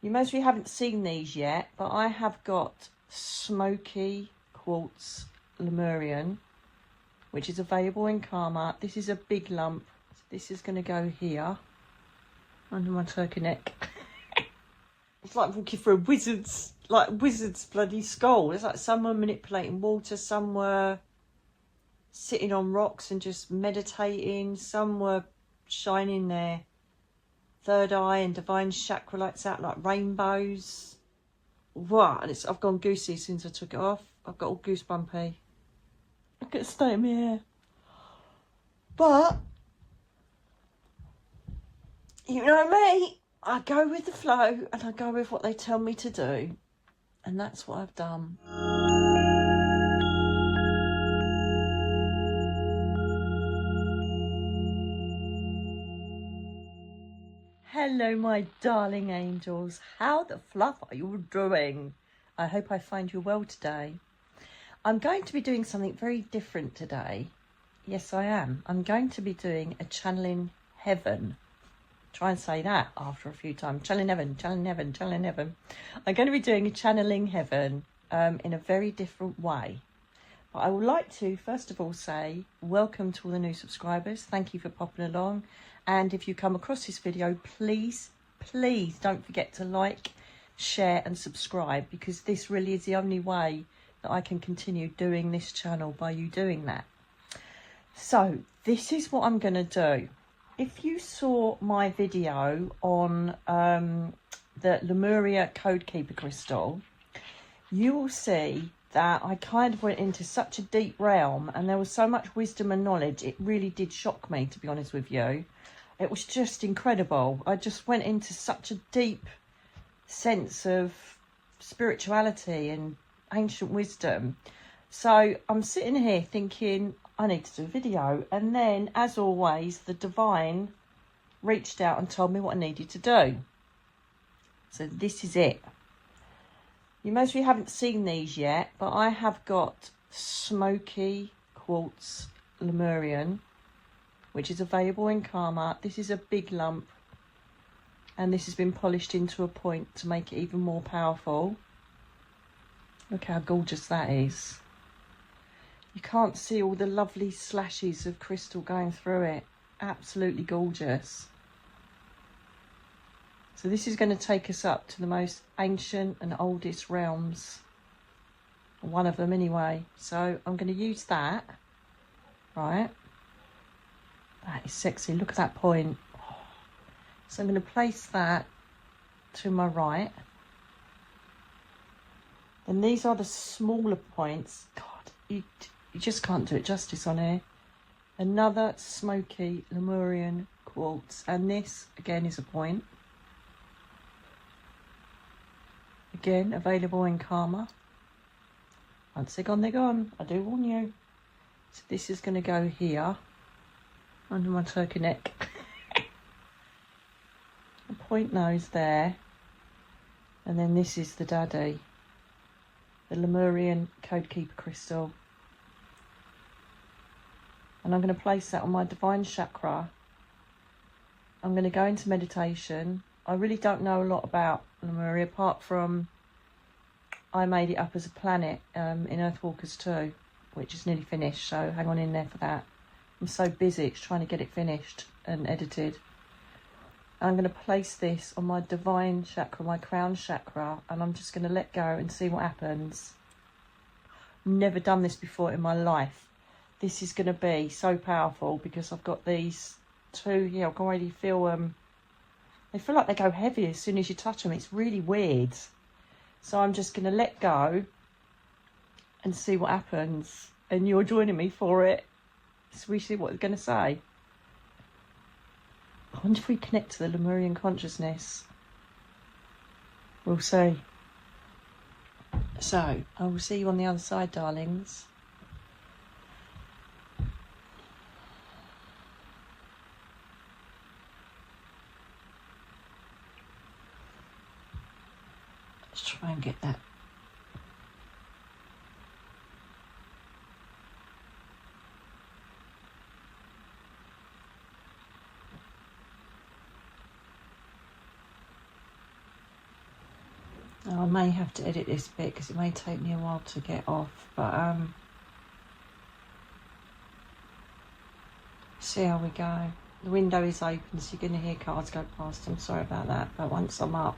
You mostly haven't seen these yet, but I have got smoky quartz Lemurian, which is available in Karmer. This is a big lump. This is going to go here under my turkey neck. It's like walking through a wizard's bloody skull. It's like some were manipulating water, some were sitting on rocks and just meditating, some were shining their third eye and divine chakra lights out like rainbows. Wow, and I've gone goosey since I took it off. I've got all goosebumpy. I get a state in my hair. But you know me, I go with the flow and I go with what they tell me to do. And that's what I've done. Hello, my darling angels. How the fluff are you doing? I hope I find you well today. I'm going to be doing something very different today. Yes, I am. I'm going to be doing a channeling heaven. Try and say that after a few times. Channeling heaven, channeling heaven, channeling heaven. I'm going to be doing a channeling heaven in a very different way. But I would like to, first of all, say welcome to all the new subscribers. Thank you for popping along. And if you come across this video, please don't forget to like, share and subscribe, because this really is the only way that I can continue doing this channel, by you doing that. So this is what I'm going to do. If you saw my video on the Lemuria Code Keeper crystal, you will see that I kind of went into such a deep realm and there was so much wisdom and knowledge. It really did shock me, to be honest with you. It was just incredible. I just went into such a deep sense of spirituality and ancient wisdom. So I'm sitting here thinking, I need to do a video. And then, as always, the divine reached out and told me what I needed to do. So this is it. You mostly haven't seen these yet, but I have got smoky quartz Lemurian, which is available in Karmer. This is a big lump, and this has been polished into a point to make it even more powerful. Look how gorgeous that is. You can't see all the lovely slashes of crystal going through it. Absolutely gorgeous. So this is going to take us up to the most ancient and oldest realms. One of them anyway. So I'm going to use that. Right. That is sexy. Look at that point. So I'm going to place that to my right. And these are the smaller points. God, you just can't do it justice on here. Another smoky Lemurian quartz. And this, again, is a point. Again, available in Karmer. Once they're gone, they're gone. I do warn you. So this is going to go here, under my turkey neck. A point nose there. And then this is the daddy. The Lemurian Code Keeper crystal. And I'm going to place that on my divine chakra. I'm going to go into meditation. I really don't know a lot about Lemuria, apart from I made it up as a planet in Earthwalkers 2, which is nearly finished, so hang on in there for that. I'm so busy, it's trying to get it finished and edited. I'm going to place this on my divine chakra, my crown chakra, and I'm just going to let go and see what happens. Never done this before in my life. This is going to be so powerful because I've got these two, yeah, I can already feel they feel like they go heavy as soon as you touch them. It's really weird. So I'm just going to let go and see what happens. And you're joining me for it. So we see what they're going to say. I wonder if we connect to the Lemurian consciousness. We'll see. So, I will see you on the other side, darlings. Let's try and get that. I may have to edit this bit because it may take me a while to get off, but see how we go. The window is open, so you're going to hear cars go past. I'm sorry about that, but once I'm up,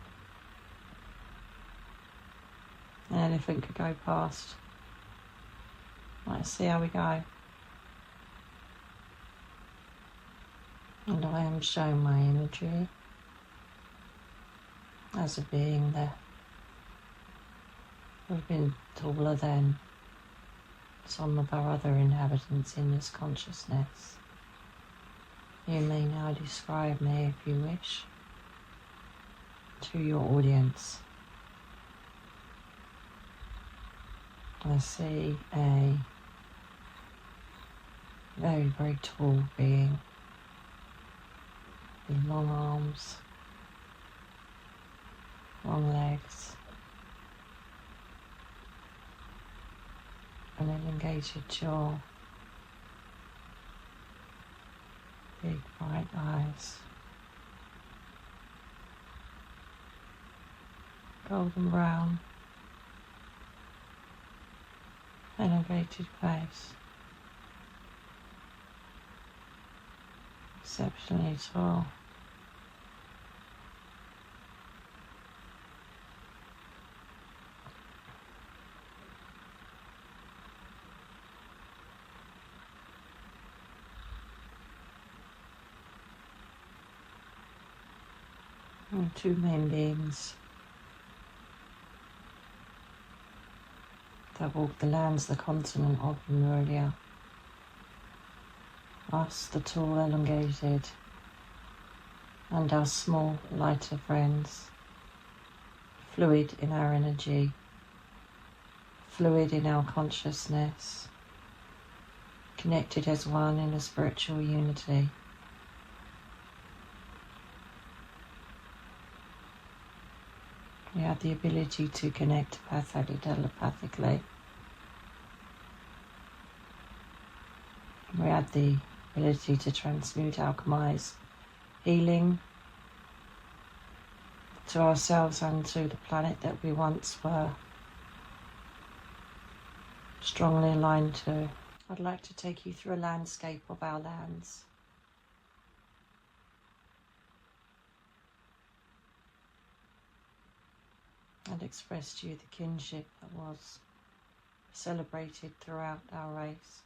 an elephant could go past. Let's see how we go. And I am showing my imagery as a being that we've been taller than some of our other inhabitants in this consciousness. You may now describe me, if you wish, to your audience. I see a very, very tall being with long arms, long legs, an elongated jaw, big bright eyes, golden brown, elevated face, exceptionally tall. And two main beings that walk the lands, the continent of Lemuria. Us, the tall, elongated, and our small, lighter friends, fluid in our energy, fluid in our consciousness, connected as one in a spiritual unity. We have the ability to connect telepathically. We have the ability to transmute, alchemize, healing to ourselves and to the planet that we once were strongly aligned to. I'd like to take you through a landscape of our lands. And express to you the kinship that was celebrated throughout our race.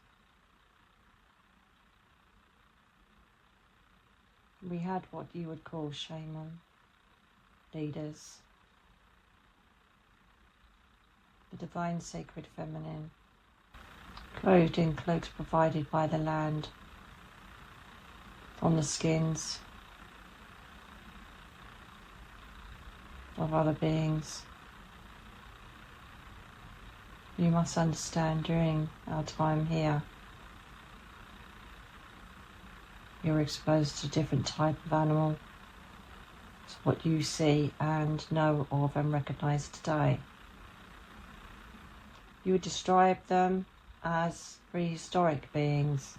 We had what you would call shaman leaders, the divine sacred feminine, clothed in cloaks provided by the land from the skins of other beings. You must understand, during our time here, you're exposed to different type of animal. It's what you see and know of and recognise today. You would describe them as prehistoric beings.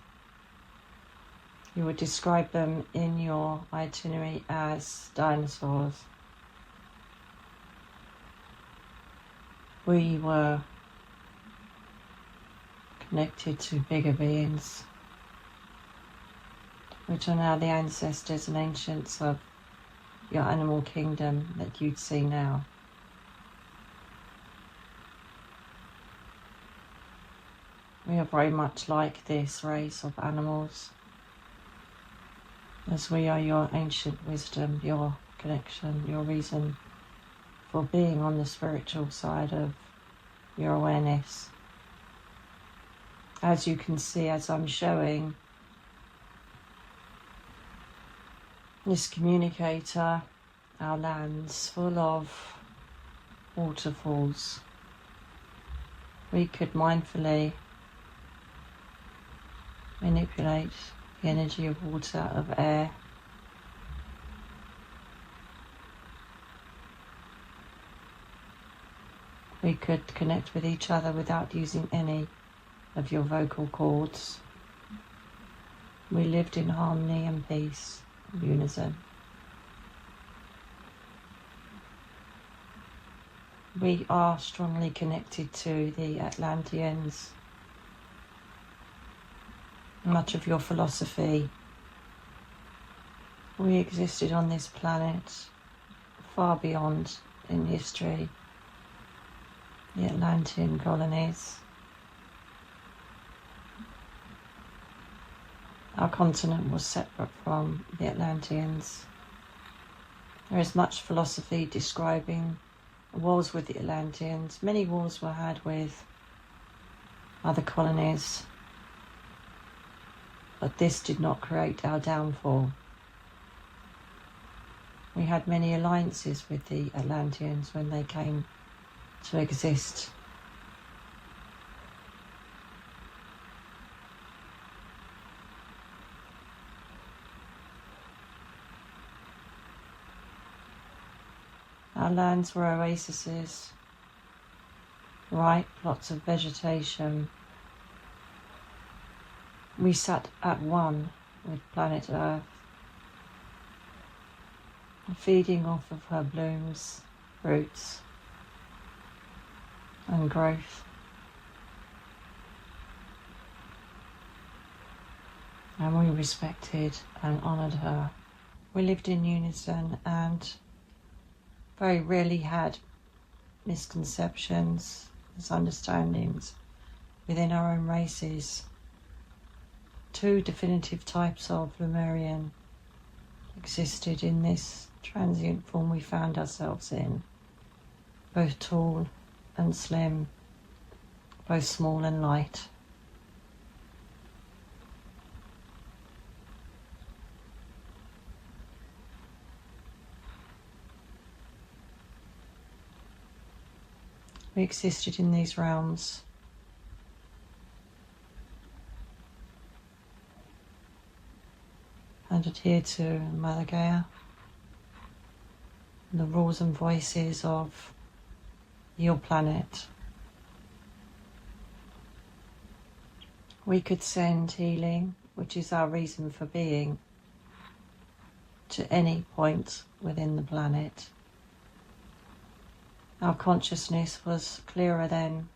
You would describe them in your itinerary as dinosaurs. We were connected to bigger beings, which are now the ancestors and ancients of your animal kingdom that you'd see now. We are very much like this race of animals, as we are your ancient wisdom, your connection, your reason for being on the spiritual side of your awareness. As you can see, as I'm showing, this communicator, our lands full of waterfalls. We could mindfully manipulate the energy of water, of air. We could connect with each other without using any of your vocal cords. We lived in harmony and peace, unison. We are strongly connected to the Atlanteans. Much of your philosophy. We existed on this planet far beyond in history the Atlantean colonies. Our continent was separate from the Atlanteans. There is much philosophy describing wars with the Atlanteans. Many wars were had with other colonies, but this did not create our downfall. We had many alliances with the Atlanteans when they came to exist. Our lands were oases, ripe, lots of vegetation. We sat at one with planet Earth, feeding off of her blooms, roots, and growth. And we respected and honoured her. We lived in unison and very rarely had misconceptions, misunderstandings within our own races. Two definitive types of Lemurian existed in this transient form we found ourselves in, both tall and slim, both small and light. We existed in these realms and adhered to Mother Gaia, the rules and voices of your planet. We could send healing, which is our reason for being, to any point within the planet. Our consciousness was clearer than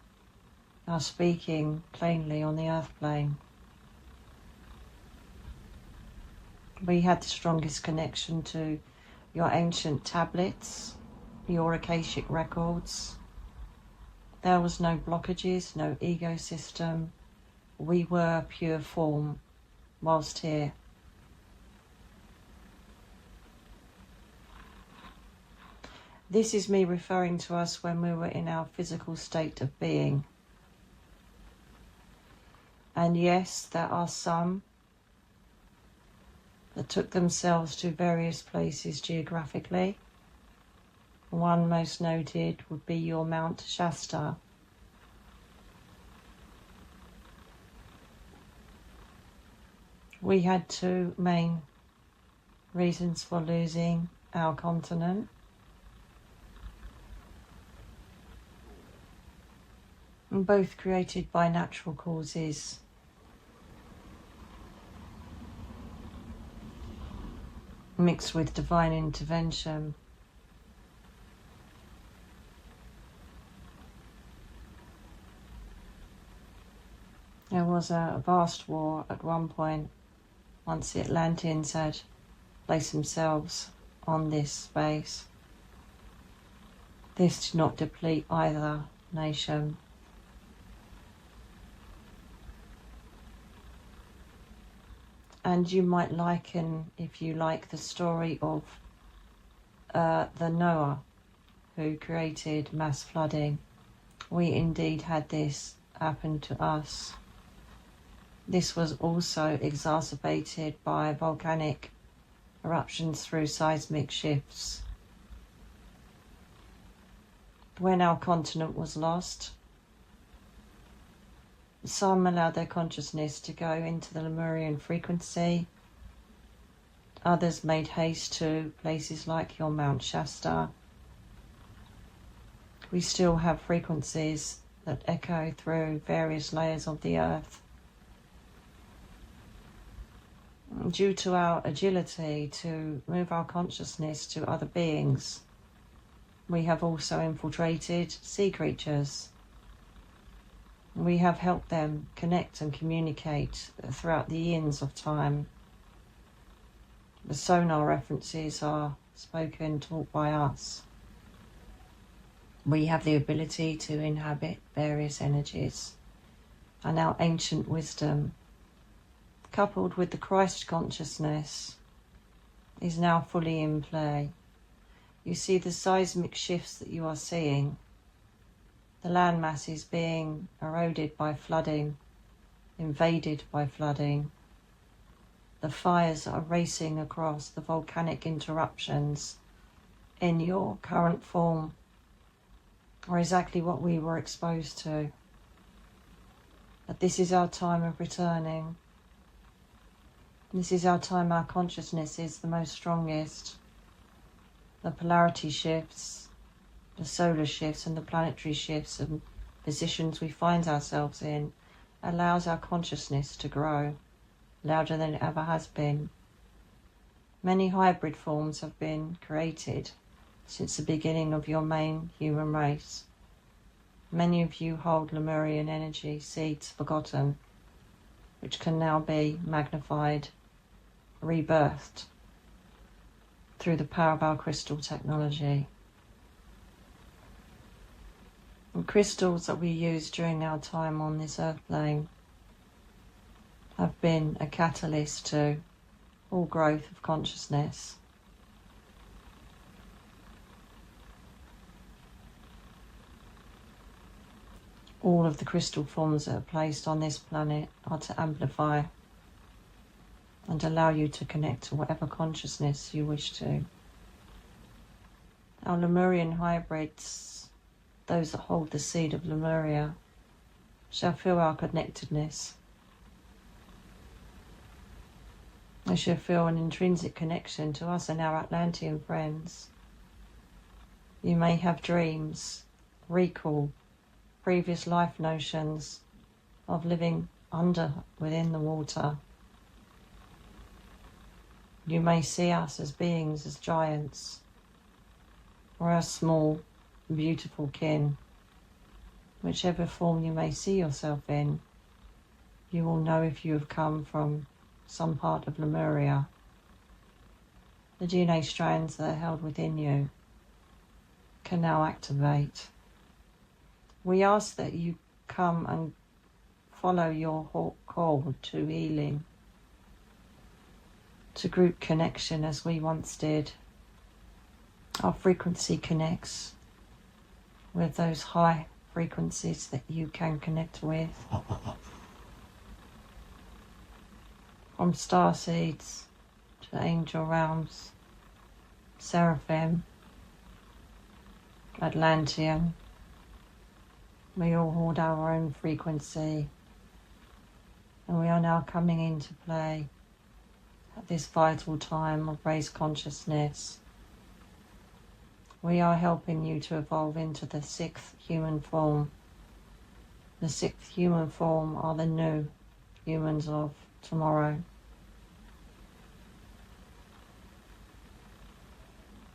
our speaking plainly on the earth plane. We had the strongest connection to your ancient tablets, your Akashic records. There was no blockages, no ego system. We were pure form whilst here. This is me referring to us when we were in our physical state of being. And yes, there are some that took themselves to various places geographically. One most noted would be your Mount Shasta. We had two main reasons for losing our continent. And both created by natural causes. Mixed with divine intervention. There was a vast war at one point, once the Atlanteans had placed themselves on this space. This did not deplete either nation. And you might liken, if you like, the story of the Noah who created mass flooding. We indeed had this happen to us. This was also exacerbated by volcanic eruptions through seismic shifts. When our continent was lost, some allowed their consciousness to go into the Lemurian frequency. Others made haste to places like your Mount Shasta. We still have frequencies that echo through various layers of the earth. Due to our agility to move our consciousness to other beings, We have also infiltrated sea creatures. We have helped them connect and communicate throughout the eons of time. The sonar references are spoken, taught by us. We have the ability to inhabit various energies, and our ancient wisdom, coupled with the Christ consciousness, is now fully in play. You see the seismic shifts that you are seeing, the land masses being eroded by flooding, invaded by flooding, the fires that are racing across, the volcanic interruptions in your current form are exactly what we were exposed to. But this is our time of returning. This is our time our consciousness is the most strongest. The polarity shifts, the solar shifts and the planetary shifts and positions we find ourselves in allows our consciousness to grow louder than it ever has been. Many hybrid forms have been created since the beginning of your main human race. Many of you hold Lemurian energy, seeds forgotten, which can now be magnified, rebirthed through the power of our crystal technology. The crystals that we use during our time on this earth plane have been a catalyst to all growth of consciousness. All of the crystal forms that are placed on this planet are to amplify and allow you to connect to whatever consciousness you wish to. Our Lemurian hybrids, those that hold the seed of Lemuria, shall feel our connectedness. They shall feel an intrinsic connection to us and our Atlantean friends. You may have dreams, recall previous life notions of living within the water. You may see us as beings, as giants, or as small, beautiful kin. Whichever form you may see yourself in, you will know if you have come from some part of Lemuria. The DNA strands that are held within you can now activate. We ask that you come and follow your call to healing, to group connection as we once did. Our frequency connects with those high frequencies that you can connect with. From star seeds to angel realms, seraphim, Atlantean, we all hold our own frequency, and we are now coming into play at this vital time of raised consciousness. We are helping you to evolve into the 6th human form. The 6th human form are the new humans of tomorrow.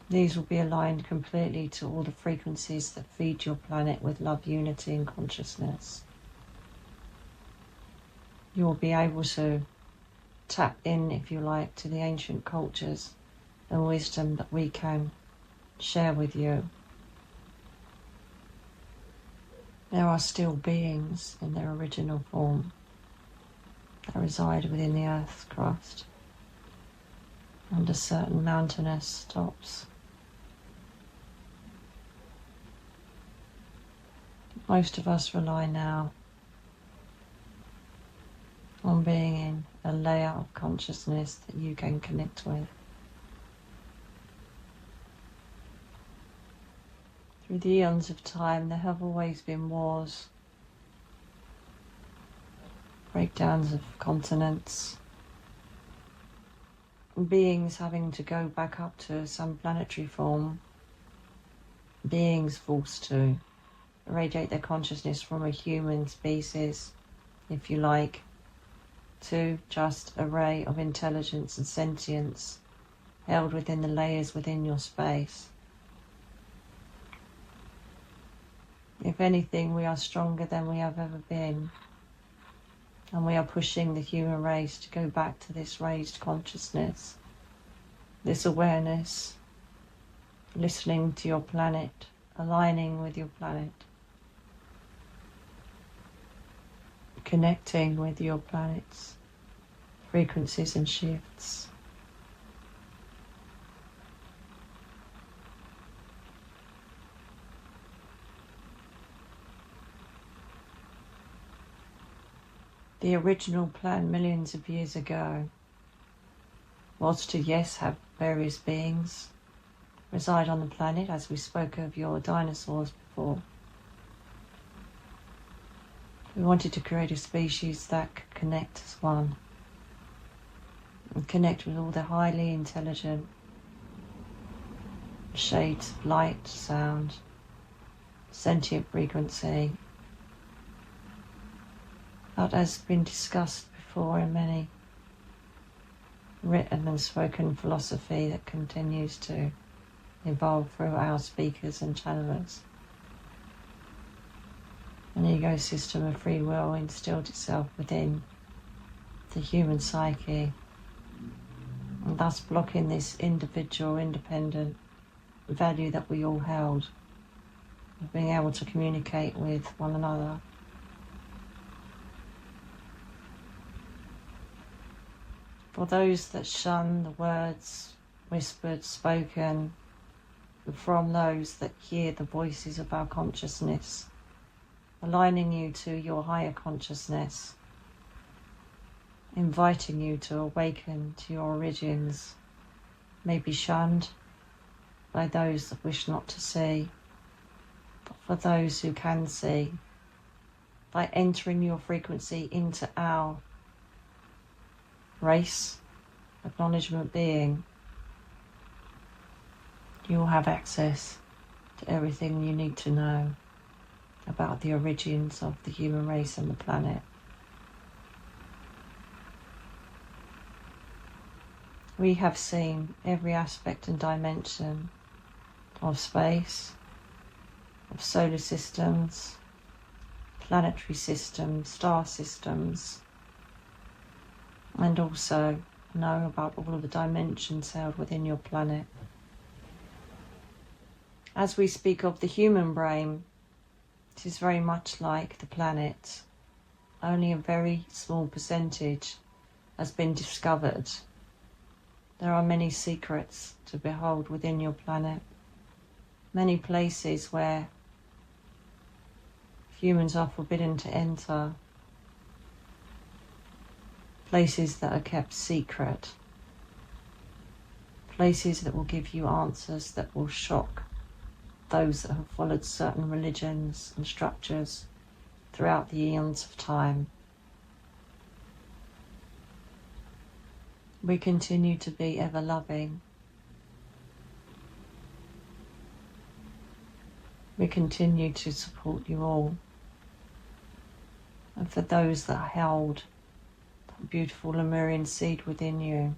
These will be aligned completely to all the frequencies that feed your planet with love, unity and consciousness. You will be able to tap in, if you like, to the ancient cultures and wisdom that we can share with you. There are still beings in their original form that reside within the Earth's crust, under certain mountainous tops. Most of us rely now on being in a layer of consciousness that you can connect with. Through the eons of time, there have always been wars, breakdowns of continents, beings having to go back up to some planetary form, beings forced to irradiate their consciousness from a human species, if you like, to just a ray of intelligence and sentience held within the layers within your space. If anything, we are stronger than we have ever been. And we are pushing the human race to go back to this raised consciousness, this awareness, listening to your planet, aligning with your planet, connecting with your planet's frequencies and shifts. The original plan millions of years ago was to, yes, have various beings reside on the planet, as we spoke of your dinosaurs before. We wanted to create a species that could connect as one, and connect with all the highly intelligent shades of light, sound, sentient frequency, that has been discussed before in many written and spoken philosophy that continues to evolve through our speakers and channelers. An ecosystem of free will instilled itself within the human psyche, and thus blocking this individual, independent value that we all held, of being able to communicate with one another. For those that shun the words whispered, spoken, from those that hear the voices of our consciousness, aligning you to your higher consciousness, inviting you to awaken to your origins, may be shunned by those that wish not to see, but for those who can see, by entering your frequency into our race, acknowledgement being, you will have access to everything you need to know about the origins of the human race and the planet. We have seen every aspect and dimension of space, of solar systems, planetary systems, star systems, and also know about all of the dimensions held within your planet. As we speak of the human brain, it is very much like the planet. Only a very small percentage has been discovered. There are many secrets to behold within your planet. Many places where humans are forbidden to enter. Places that are kept secret. Places that will give you answers that will shock those that have followed certain religions and structures throughout the eons of time. We continue to be ever loving. We continue to support you all. And for those that held that beautiful Lemurian seed within you,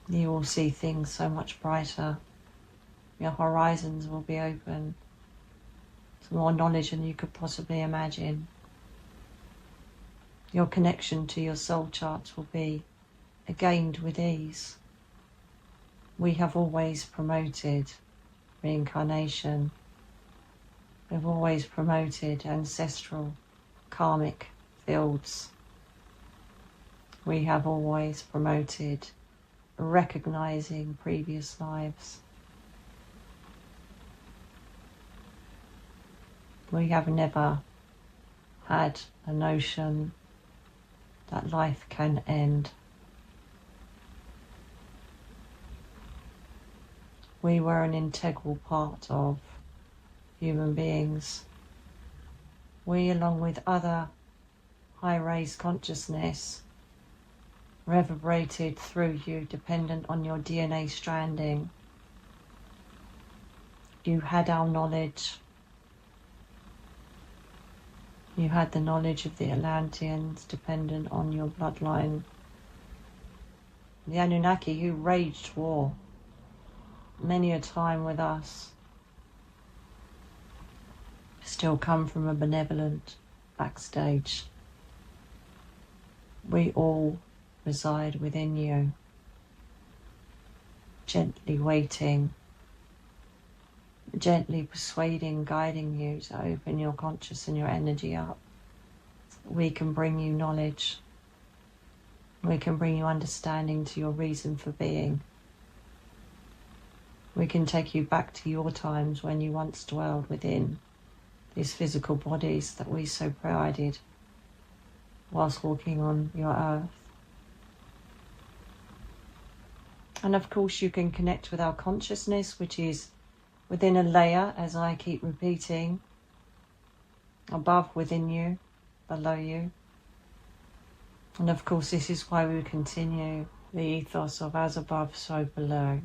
you will see things so much brighter. Your horizons will be open to more knowledge than you could possibly imagine. Your connection to your soul charts will be gained with ease. We have always promoted reincarnation. We've always promoted ancestral karmic fields. We have always promoted recognizing previous lives. We have never had a notion that life can end. We were an integral part of human beings. We, along with other high-raised consciousness, reverberated through you dependent on your DNA stranding. You had our knowledge. You had the knowledge of the Atlanteans dependent on your bloodline. The Anunnaki who waged war many a time with us, still come from a benevolent backstage. We all reside within you, gently waiting, gently persuading, guiding you to open your conscious and your energy up. We can bring you knowledge. We can bring you understanding to your reason for being. We can take you back to your times when you once dwelled within these physical bodies that we so prided whilst walking on your earth. And of course you can connect with our consciousness, which is within a layer, as I keep repeating, above within you, below you. And of course this is why we continue the ethos of as above, so below.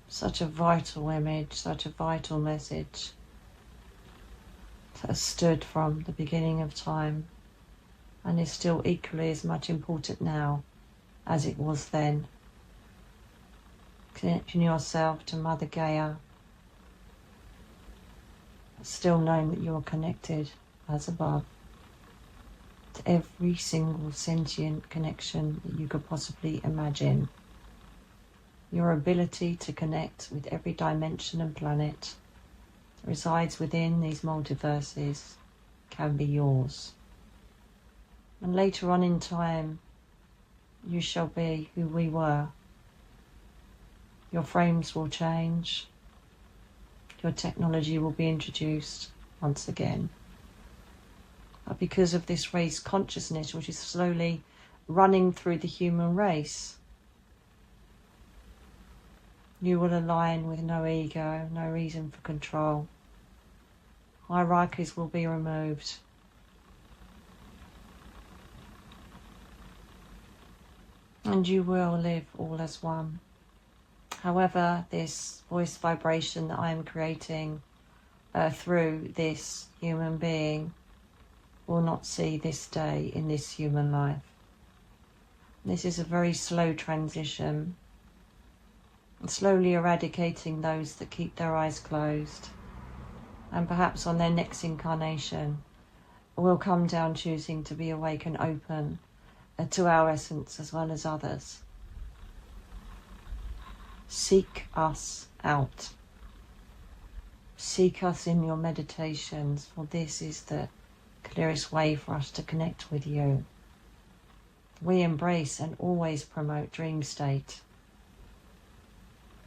Such a vital image, such a vital message that has stood from the beginning of time and is still equally as much important now as it was then. Connecting yourself to Mother Gaia, still knowing that you're connected as above to every single sentient connection that you could possibly imagine. Your ability to connect with every dimension and planet that resides within these multiverses can be yours. And later on in time, you shall be who we were. Your frames will change. Your technology will be introduced once again. But because of this race consciousness, which is slowly running through the human race, you will align with no ego, no reason for control. Hierarchies will be removed. And you will live all as one. However, this voice vibration that I am creating through this human being will not see this day in this human life. This is a very slow transition, slowly eradicating those that keep their eyes closed, and perhaps on their next incarnation will come down choosing to be awake and open to our essence as well as others. Seek us out. Seek us in your meditations, for this is the clearest way for us to connect with you. We embrace and always promote dream state.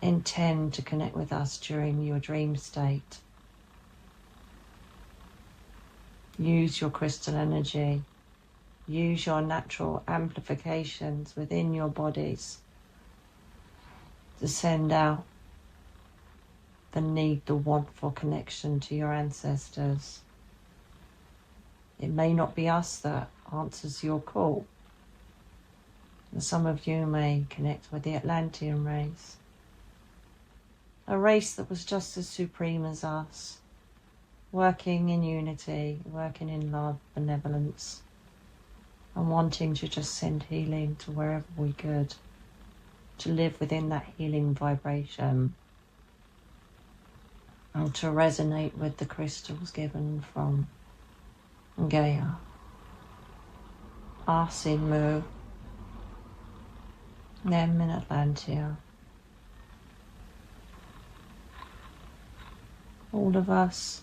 Intend to connect with us during your dream state. Use your crystal energy. Use your natural amplifications within your bodies to send out the need, the want for connection to your ancestors. It may not be us that answers your call. And some of you may connect with the Atlantean race, a race that was just as supreme as us, working in unity, working in love, benevolence, and wanting to just send healing to wherever we could, to live within that healing vibration, and to resonate with the crystals given from Gaia. Us in Mu, them in Atlantia. All of us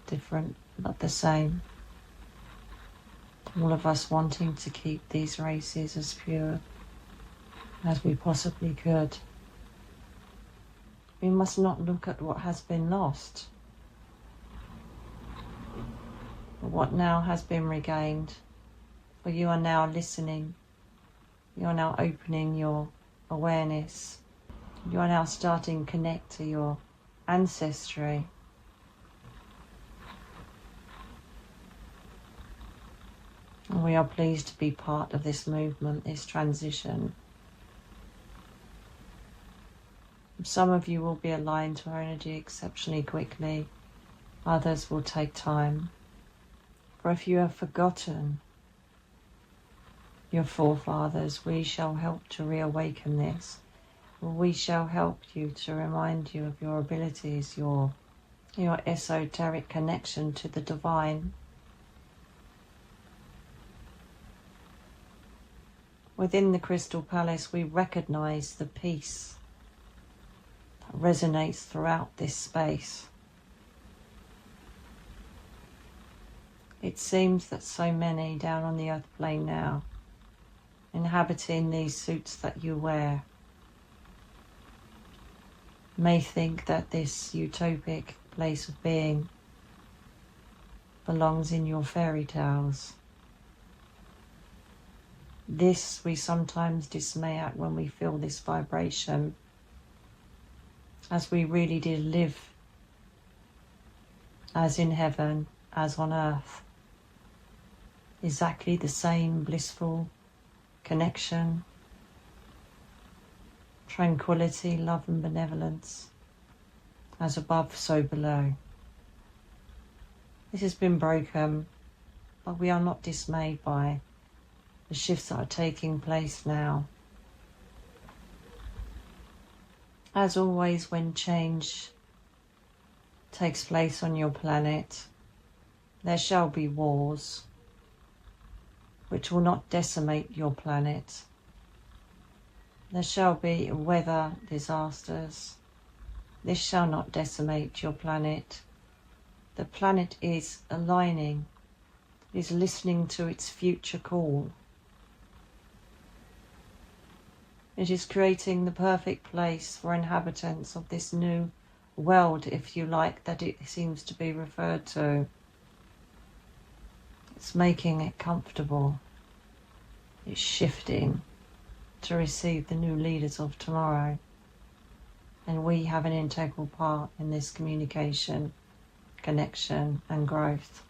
different but the same. All of us wanting to keep these races as pure as we possibly could. We must not look at what has been lost, but what now has been regained. For you are now listening. You are now opening your awareness. You are now starting to connect to your ancestry. And we are pleased to be part of this movement, this transition. Some of you will be aligned to our energy exceptionally quickly. Others will take time. For if you have forgotten your forefathers, we shall help to reawaken this. We shall help you to remind you of your abilities, your your esoteric connection to the divine. Within the Crystal Palace, we recognize the peace that resonates throughout this space. It seems that so many down on the earth plane now, inhabiting these suits that you wear, may think that this utopic place of being belongs in your fairy tales. This we sometimes dismay at when we feel this vibration, as we really did live as in heaven, as on earth. Exactly the same blissful connection, tranquility, love and benevolence, as above, so below. This has been broken, but we are not dismayed by the shifts that are taking place now. As always, when change takes place on your planet, there shall be wars, which will not decimate your planet. There shall be weather disasters. This shall not decimate your planet. The planet is aligning, is listening to its future call. It is creating the perfect place for inhabitants of this new world, if you like, that it seems to be referred to. It's making it comfortable. It's shifting to receive the new leaders of tomorrow. And we have an integral part in this communication, connection and growth.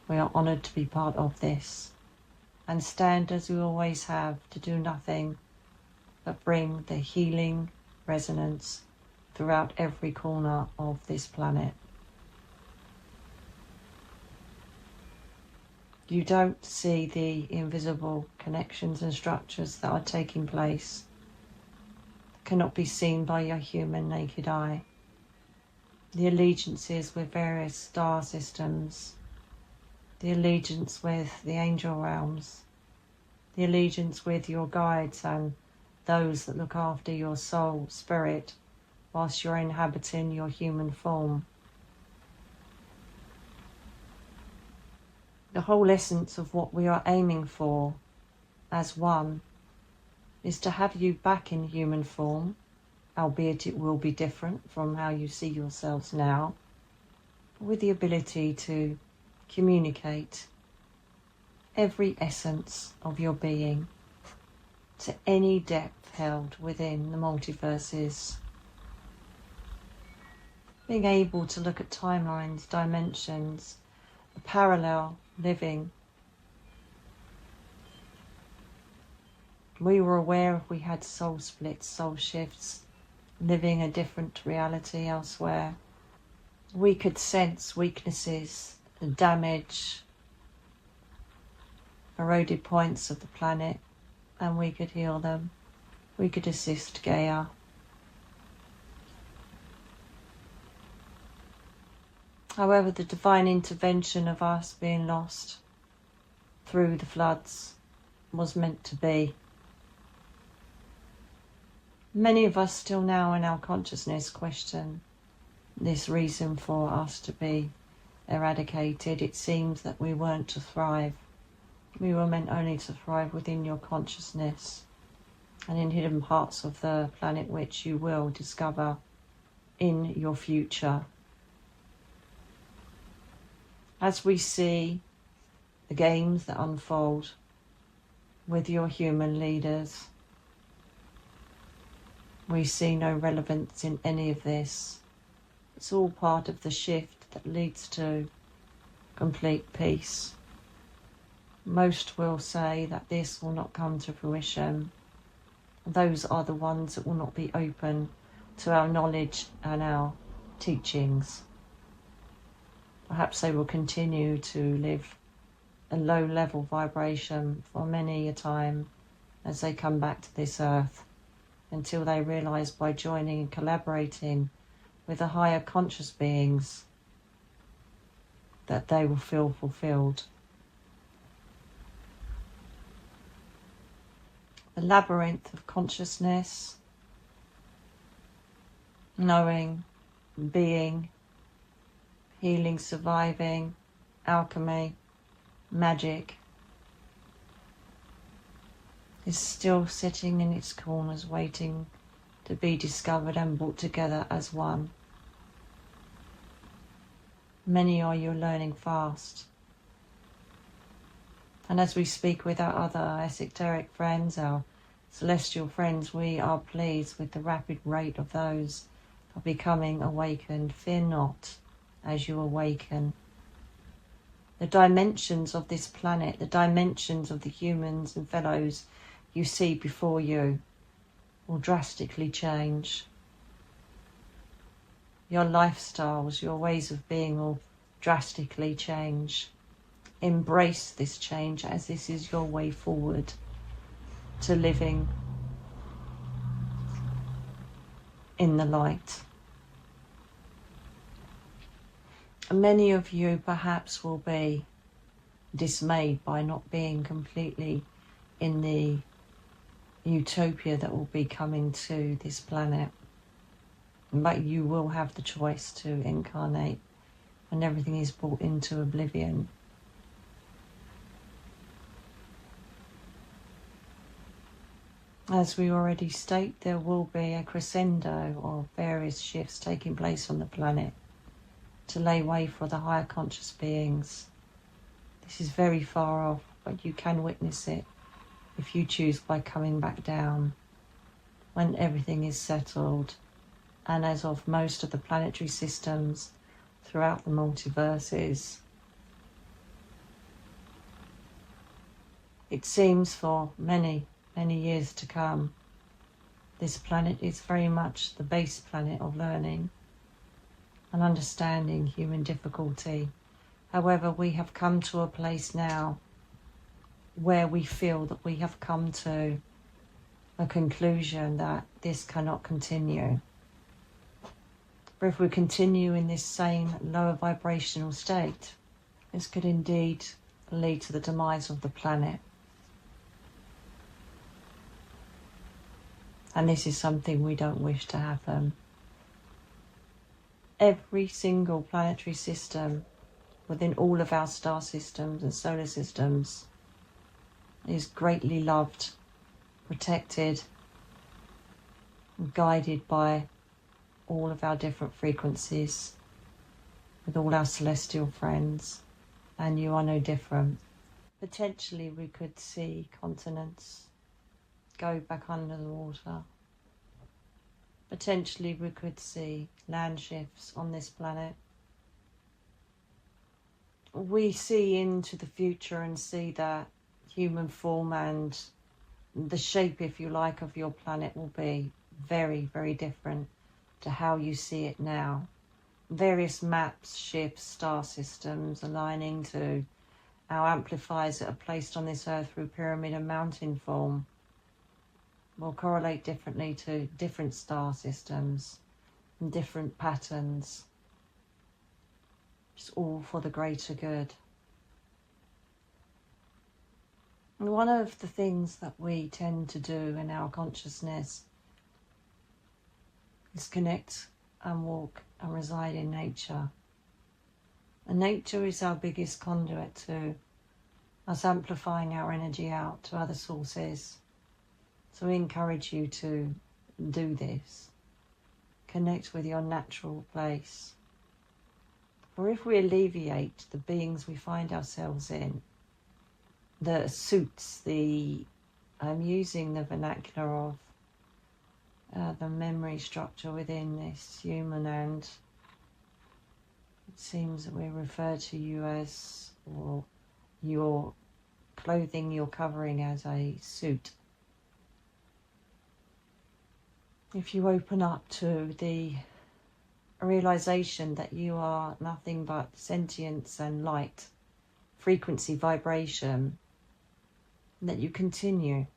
We are honoured to be part of this and stand as we always have, to do nothing but bring the healing resonance throughout every corner of this planet. You don't see the invisible connections and structures that are taking place, that cannot be seen by your human naked eye. The allegiances with various star systems, the allegiance with the angel realms, the allegiance with your guides and those that look after your soul, spirit, whilst you're inhabiting your human form. The whole essence of what we are aiming for as one is to have you back in human form, albeit it will be different from how you see yourselves now, with the ability to communicate every essence of your being to any depth held within the multiverses. Being able to look at timelines, dimensions, a parallel living. We were aware if we had soul splits, soul shifts, living a different reality elsewhere. We could sense weaknesses, damage, eroded points of the planet, and we could heal them. We could assist Gaia. However, the divine intervention of us being lost through the floods was meant to be. Many of us still now in our consciousness question this reason for us to be eradicated. It seems that we weren't to thrive. We were meant only to thrive within your consciousness and in hidden parts of the planet which you will discover in your future. As we see the games that unfold with your human leaders, we see no relevance in any of this. It's all part of the shift that leads to complete peace. Most will say that this will not come to fruition. Those are the ones that will not be open to our knowledge and our teachings. Perhaps they will continue to live a low-level vibration for many a time as they come back to this earth, until they realise by joining and collaborating with the higher conscious beings, that they will feel fulfilled. The labyrinth of consciousness, knowing, being, healing, surviving, alchemy, magic, is still sitting in its corners waiting to be discovered and brought together as one. Many are you learning fast. And as we speak with our other esoteric friends, our celestial friends, we are pleased with the rapid rate of those who are becoming awakened. Fear not as you awaken. The dimensions of this planet, the dimensions of the humans and fellows you see before you will drastically change. Your lifestyles, your ways of being will drastically change. Embrace this change, as this is your way forward to living in the light. Many of you perhaps will be dismayed by not being completely in the utopia that will be coming to this planet. But you will have the choice to incarnate when everything is brought into oblivion. As we already state, there will be a crescendo of various shifts taking place on the planet to lay way for the higher conscious beings. This is very far off, but you can witness it if you choose by coming back down when everything is settled. And as of most of the planetary systems throughout the multiverses, it seems for many years to come, this planet is very much the base planet of learning and understanding human difficulty. However, we have come to a place now where we feel that we have come to a conclusion that this cannot continue. For if we continue in this same lower vibrational state, this could indeed lead to the demise of the planet. And this is something we don't wish to happen. Every single planetary system within all of our star systems and solar systems is greatly loved, protected, and guided by all of our different frequencies, with all our celestial friends, and you are no different. Potentially we could see continents go back under the water. Potentially we could see land shifts on this planet. We see into the future and see that human form and the shape, if you like, of your planet will be very, very different to how you see it now. Various maps, shifts, star systems aligning to our amplifiers that are placed on this earth through pyramid and mountain form will correlate differently to different star systems and different patterns. It's all for the greater good. And one of the things that we tend to do in our consciousness is connect and walk and reside in nature. And nature is our biggest conduit to us amplifying our energy out to other sources. So we encourage you to do this. Connect with your natural place. For if we alleviate the beings we find ourselves in, the suits, I'm using the vernacular of the memory structure within this human, and it seems that we refer to you as, or your clothing, your covering as a suit. If you open up to the realization that you are nothing but sentience and light, frequency, vibration, and that you continue.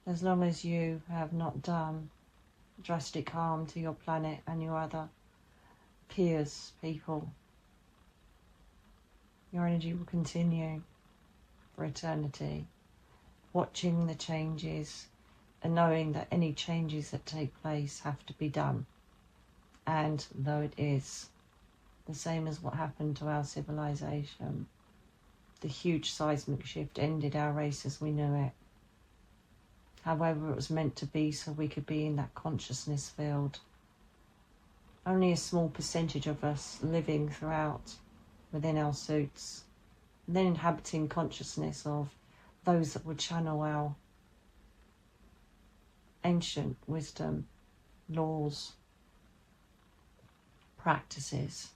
As long as you have not done drastic harm to your planet and your other peers, people. Your energy will continue for eternity, watching the changes and knowing that any changes that take place have to be done. And though it is the same as what happened to our civilization, the huge seismic shift ended our race as we knew it. However, it was meant to be so we could be in that consciousness field. Only a small percentage of us living throughout within our suits, and then inhabiting consciousness of those that would channel our ancient wisdom, laws, practices.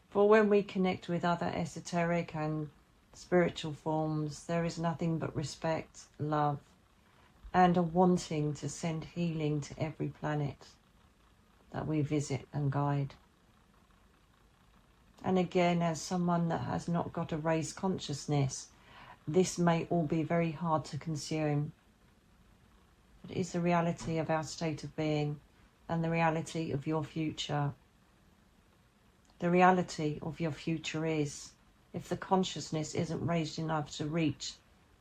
For when we connect with other esoteric and spiritual forms, there is nothing but respect, love, and a wanting to send healing to every planet that we visit and guide. And again, as someone that has not got a raised consciousness, this may all be very hard to consume. But it is the reality of our state of being and the reality of your future. The reality of your future is, if the consciousness isn't raised enough to reach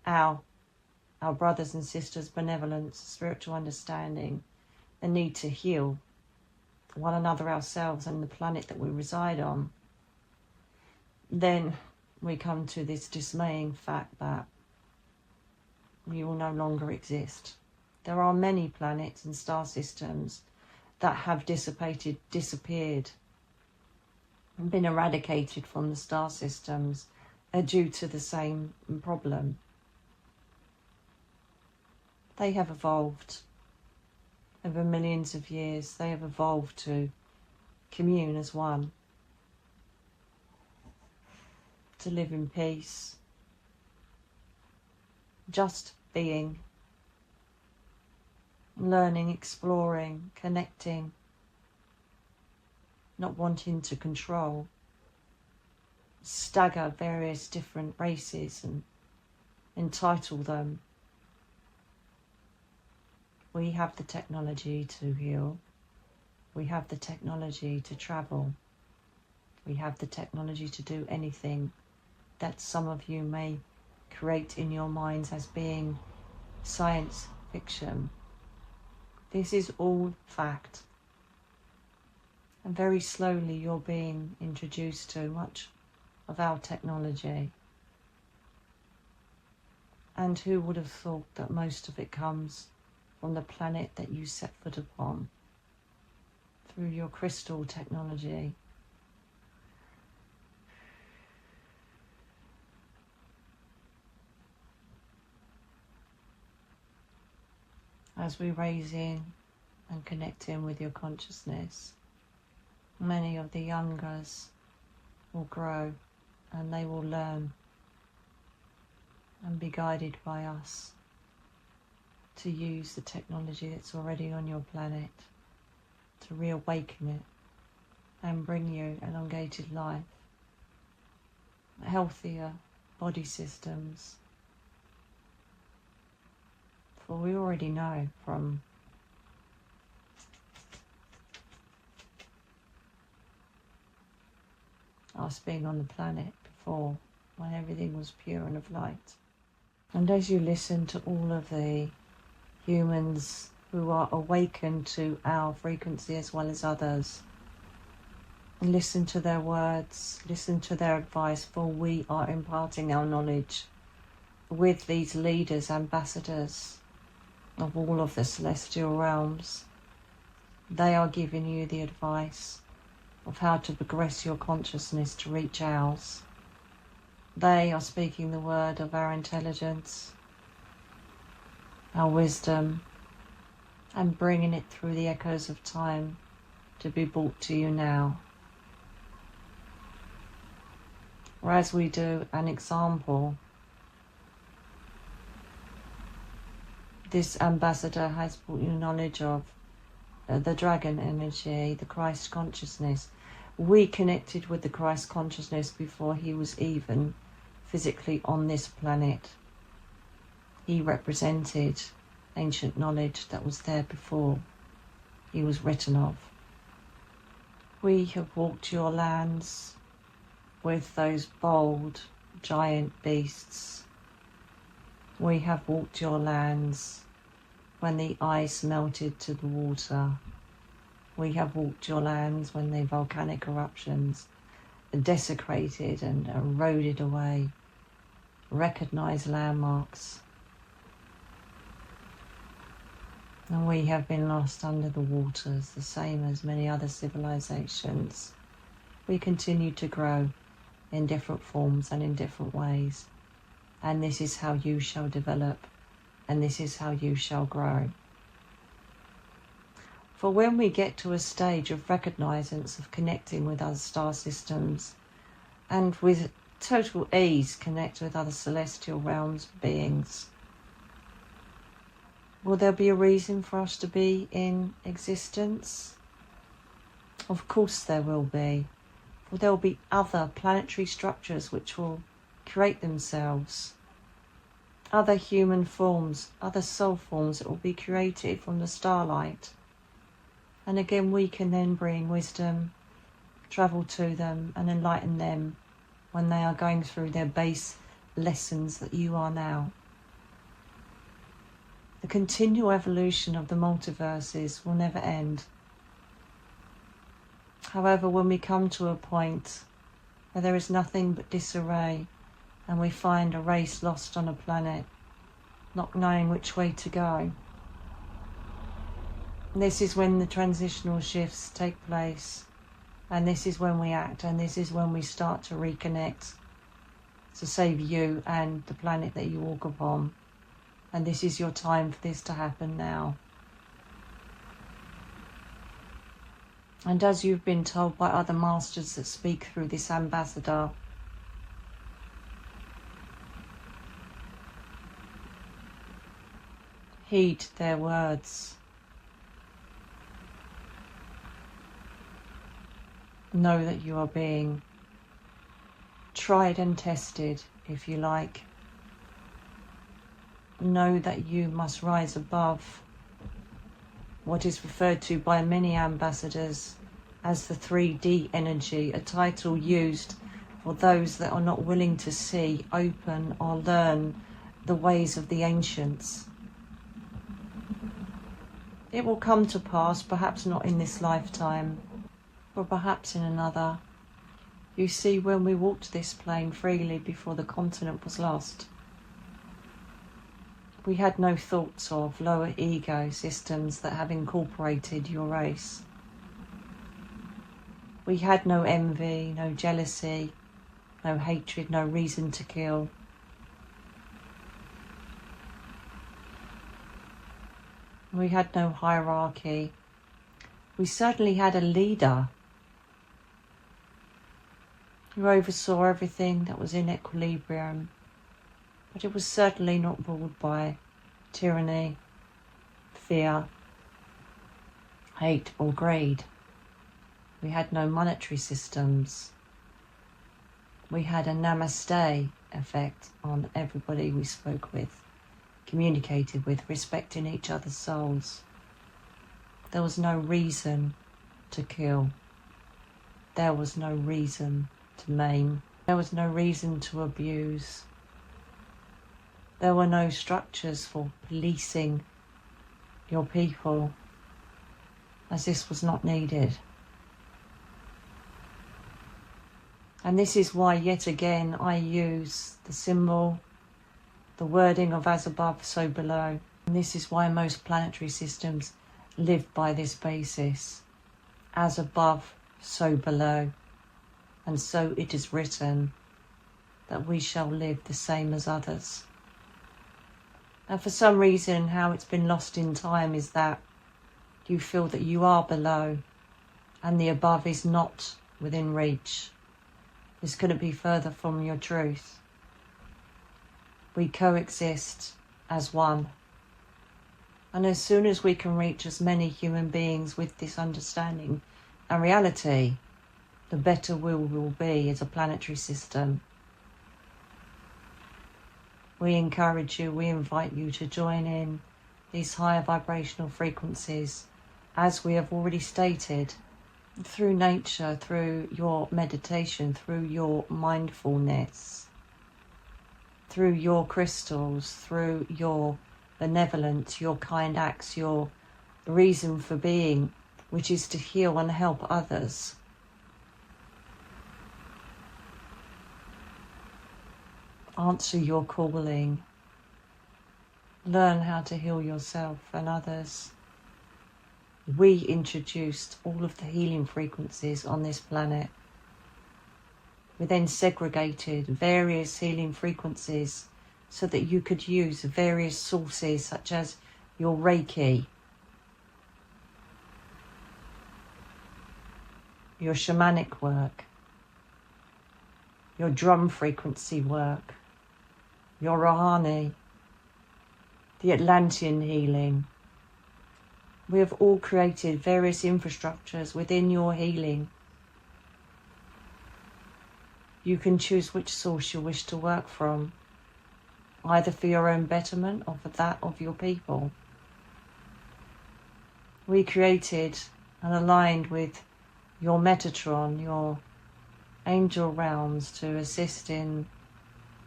our brothers and sisters' benevolence, spiritual understanding, the need to heal one another, ourselves, and the planet that we reside on, then we come to this dismaying fact that you will no longer exist. There are many planets and star systems that have disappeared, and been eradicated from the star systems due to the same problem. They have evolved over millions of years. They have evolved to commune as one, to live in peace, just being, learning, exploring, connecting, not wanting to control, stagger various different races and entitle them. We have the technology to heal. We have the technology to travel. We have the technology to do anything that some of you may create in your minds as being science fiction. This is all fact. And very slowly you're being introduced to much of our technology. And who would have thought that most of it comes from the planet that you set foot upon, through your crystal technology. As we raise in and connect in with your consciousness, many of the youngers will grow and they will learn and be guided by us to use the technology that's already on your planet, to reawaken it and bring you elongated life, healthier body systems. For we already know from us being on the planet before, when everything was pure and of light. And as you listen to all of the humans who are awakened to our frequency as well as others, and listen to their words, listen to their advice, for we are imparting our knowledge with these leaders, ambassadors of all of the celestial realms. They are giving you the advice of how to progress your consciousness to reach ours. They are speaking the word of our intelligence, our wisdom, and bringing it through the echoes of time to be brought to you now. Or as we do an example, this ambassador has brought you knowledge of the dragon energy, the Christ consciousness. We connected with the Christ consciousness before he was even physically on this planet. He represented ancient knowledge that was there before he was written of. We have walked your lands with those bold, giant beasts. We have walked your lands when the ice melted to the water. We have walked your lands when the volcanic eruptions desecrated and eroded away recognised landmarks. And we have been lost under the waters, the same as many other civilizations. We continue to grow in different forms and in different ways. And this is how you shall develop, and this is how you shall grow. For when we get to a stage of recognizance of connecting with other star systems, and with total ease connect with other celestial realms beings, will there be a reason for us to be in existence? Of course there will be. For there will be other planetary structures which will create themselves. Other human forms, other soul forms that will be created from the starlight. And again we can then bring wisdom, travel to them and enlighten them when they are going through their base lessons that you are now. The continual evolution of the multiverses will never end. However, when we come to a point where there is nothing but disarray and we find a race lost on a planet, not knowing which way to go, this is when the transitional shifts take place, and this is when we act, and this is when we start to reconnect to save you and the planet that you walk upon. And this is your time for this to happen now. And as you've been told by other masters that speak through this ambassador, heed their words. Know that you are being tried and tested, if you like. Know that you must rise above what is referred to by many ambassadors as the 3D energy, a title used for those that are not willing to see, open or learn the ways of the ancients. It will come to pass, perhaps not in this lifetime, or perhaps in another. You see, when we walked this plane freely before the continent was lost, we had no thoughts of lower ego systems that have incorporated your race. We had no envy, no jealousy, no hatred, no reason to kill. We had no hierarchy. We certainly had a leader who oversaw everything that was in equilibrium, but it was certainly not ruled by tyranny, fear, hate or greed. We had no monetary systems. We had a namaste effect on everybody we spoke with, communicated with, respecting each other's souls. There was no reason to kill. There was no reason to maim. There was no reason to abuse. There were no structures for policing your people, as this was not needed. And this is why, yet again, I use the symbol, the wording of as above, so below. And this is why most planetary systems live by this basis. As above, so below. And so it is written that we shall live the same as others. And for some reason, how it's been lost in time is that you feel that you are below and the above is not within reach. This couldn't be further from your truth. We coexist as one. And as soon as we can reach as many human beings with this understanding and reality, the better we will be as a planetary system. we encourage you, we invite you to join in these higher vibrational frequencies, as we have already stated, through nature, through your meditation, through your mindfulness, through your crystals, through your benevolence, your kind acts, your reason for being, which is to heal and help others. Answer your calling. Learn how to heal yourself and others. We introduced all of the healing frequencies on this planet. We then segregated various healing frequencies so that you could use various sources such as your Reiki, your shamanic work, your drum frequency work, your Rohani, the Atlantean healing. We have all created various infrastructures within your healing. You can choose which source you wish to work from, either for your own betterment or for that of your people. We created and aligned with your Metatron, your angel realms, to assist in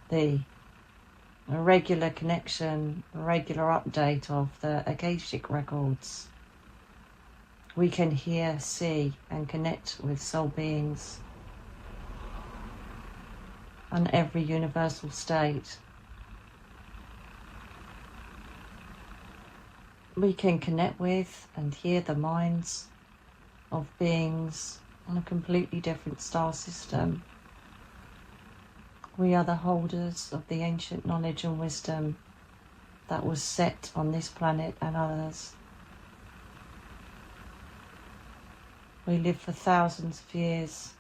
the regular connection, regular update of the Akashic records. We can hear, see and connect with soul beings and every universal state. We can connect with and hear the minds of beings on a completely different star system. We are the holders of the ancient knowledge and wisdom that was set on this planet and others. We lived for thousands of years,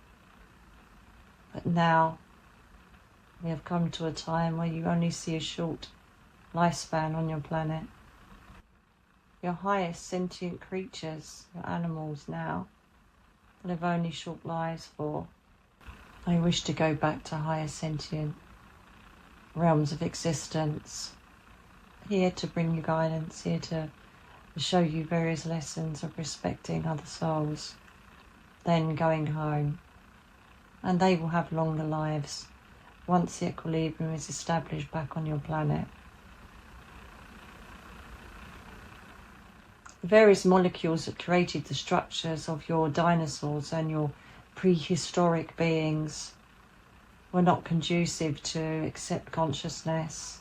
but now we have come to a time where you only see a short lifespan on your planet. Your highest sentient creatures, your animals now, live only short lives for. I wish to go back to higher sentient realms of existence, here to bring you guidance, here to show you various lessons of respecting other souls, then going home. And they will have longer lives once the equilibrium is established back on your planet. The various molecules that created the structures of your dinosaurs and your prehistoric beings were not conducive to accept consciousness.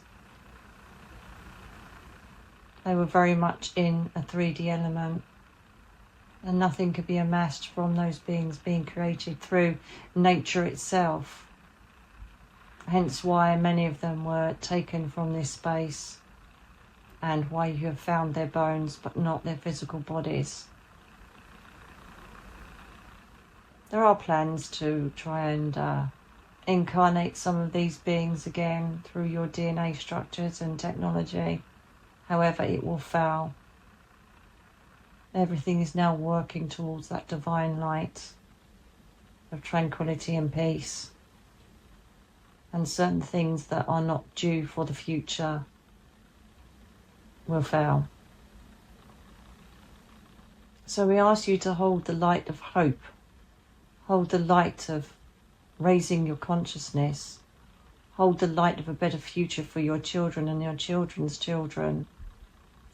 They were very much in a 3D element, and nothing could be amassed from those beings being created through nature itself. Hence why many of them were taken from this space, and why you have found their bones but not their physical bodies. There are plans to try and incarnate some of these beings again through your DNA structures and technology. However, it will fail. Everything is now working towards that divine light of tranquility and peace. And certain things that are not due for the future will fail. So we ask you to hold the light of hope. Hold the light of raising your consciousness. Hold the light of a better future for your children and your children's children.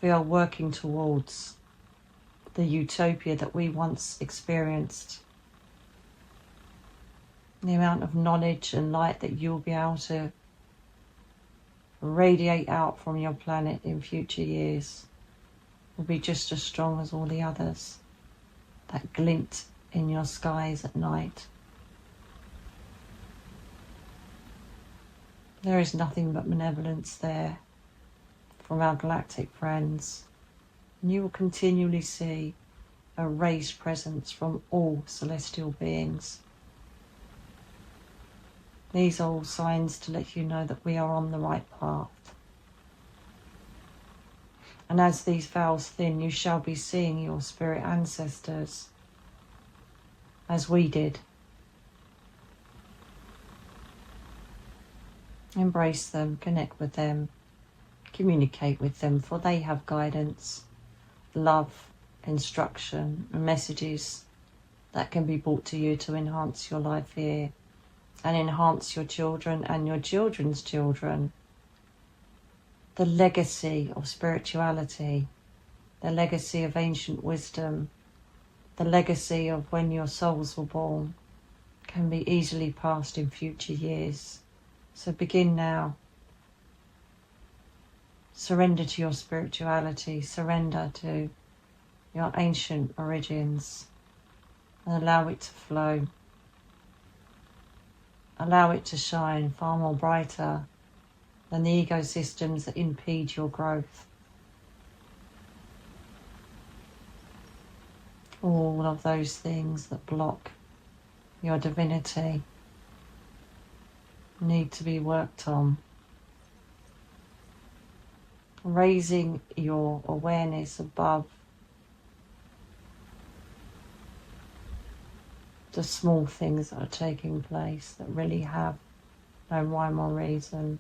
We are working towards the utopia that we once experienced. The amount of knowledge and light that you'll be able to radiate out from your planet in future years will be just as strong as all the others. That glint in your skies at night. There is nothing but benevolence there from our galactic friends, and you will continually see a raised presence from all celestial beings. These are all signs to let you know that we are on the right path. And as these veils thin, you shall be seeing your spirit ancestors, as we did. Embrace them, connect with them, communicate with them, for they have guidance, love, instruction, and messages that can be brought to you to enhance your life here and enhance your children and your children's children. The legacy of spirituality, the legacy of ancient wisdom, the legacy of when your souls were born can be easily passed in future years. So begin now. Surrender to your spirituality, surrender to your ancient origins, and allow it to flow. Allow it to shine far more brighter than the ecosystems that impede your growth. All of those things that block your divinity need to be worked on. Raising your awareness above the small things that are taking place that really have no rhyme or reason.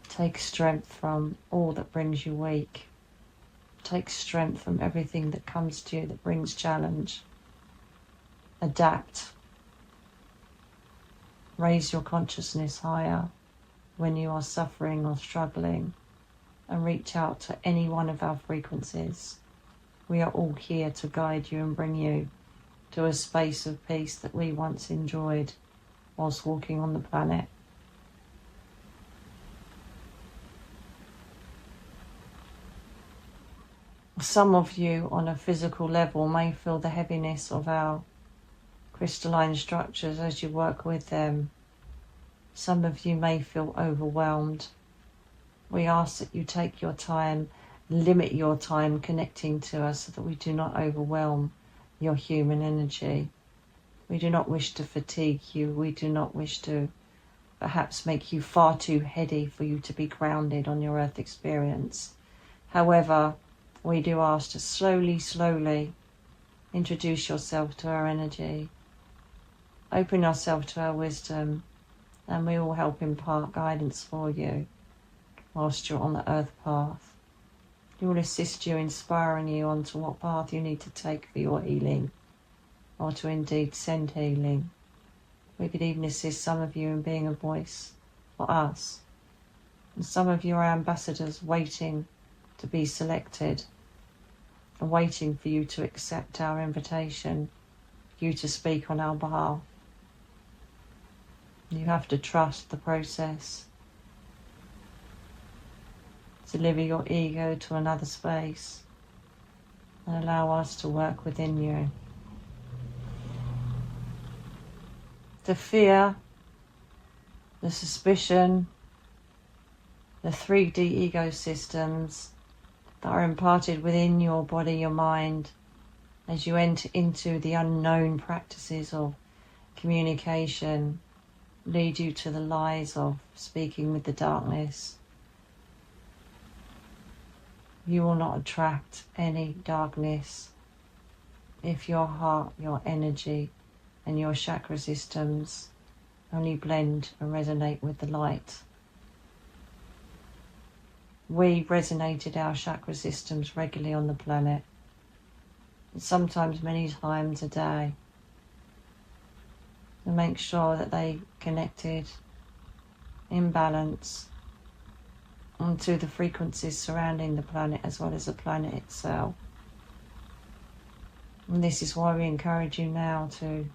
Take strength from all that brings you weak. Take strength from everything that comes to you that brings challenge. Adapt. Raise your consciousness higher when you are suffering or struggling, and reach out to any one of our frequencies. We are all here to guide you and bring you to a space of peace that we once enjoyed whilst walking on the planet. Some of you on a physical level may feel the heaviness of our crystalline structures as you work with them. Some of you may feel overwhelmed. We ask that you take your time, limit your time connecting to us so that we do not overwhelm your human energy. We do not wish to fatigue you. We do not wish to perhaps make you far too heady for you to be grounded on your earth experience. However, we do ask to slowly introduce yourself to our energy. Open yourself to our wisdom, and we will help impart guidance for you whilst you're on the earth path. We will assist you, inspiring you onto what path you need to take for your healing, or to indeed send healing. We could even assist some of you in being a voice for us. And some of you are ambassadors waiting to be selected, and waiting for you to accept our invitation, for you to speak on our behalf. You have to trust the process. Deliver your ego to another space and allow us to work within you. The fear, the suspicion, the 3D ecosystems that are imparted within your body, your mind, as you enter into the unknown practices of communication, lead you to the lies of speaking with the darkness. You will not attract any darkness if your heart, your energy, and your chakra systems only blend and resonate with the light. We resonated our chakra systems regularly on the planet, and sometimes many times a day, to make sure that they connected in balance onto the frequencies surrounding the planet as well as the planet itself. And this is why we encourage you now to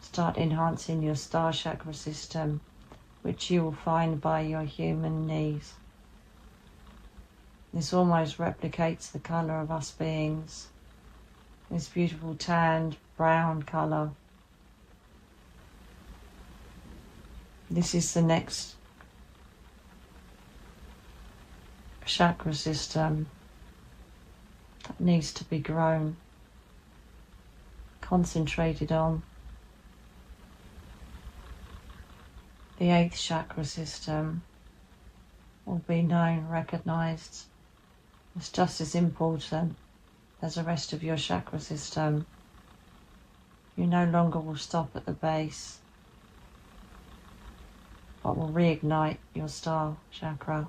start enhancing your star chakra system, which you will find by your human knees. This almost replicates the colour of us beings, this beautiful tanned brown colour. This is the next chakra system that needs to be grown, concentrated on. The 8th chakra system will be known, recognised as just as important as the rest of your chakra system. You no longer will stop at the base. what will reignite your star chakra.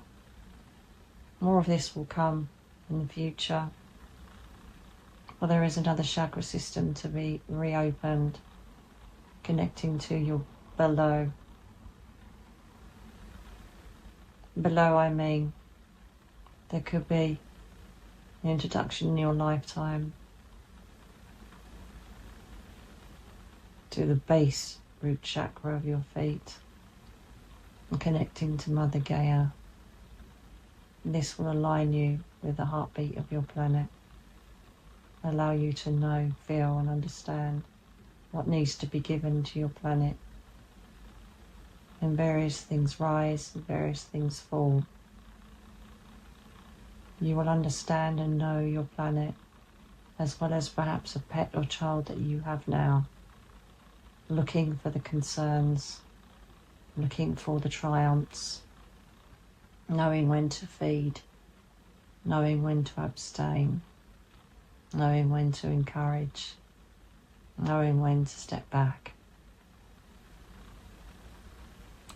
More of this will come in the future. Well, there is another chakra system to be reopened, connecting to your below. Below, I mean, there could be an introduction in your lifetime to the base root chakra of your feet and connecting to Mother Gaia. This will align you with the heartbeat of your planet, allow you to know, feel and understand what needs to be given to your planet. And various things rise and various things fall. You will understand and know your planet, as well as perhaps a pet or child that you have now, looking for the concerns, looking for the triumphs, knowing when to feed, knowing when to abstain, knowing when to encourage, knowing when to step back.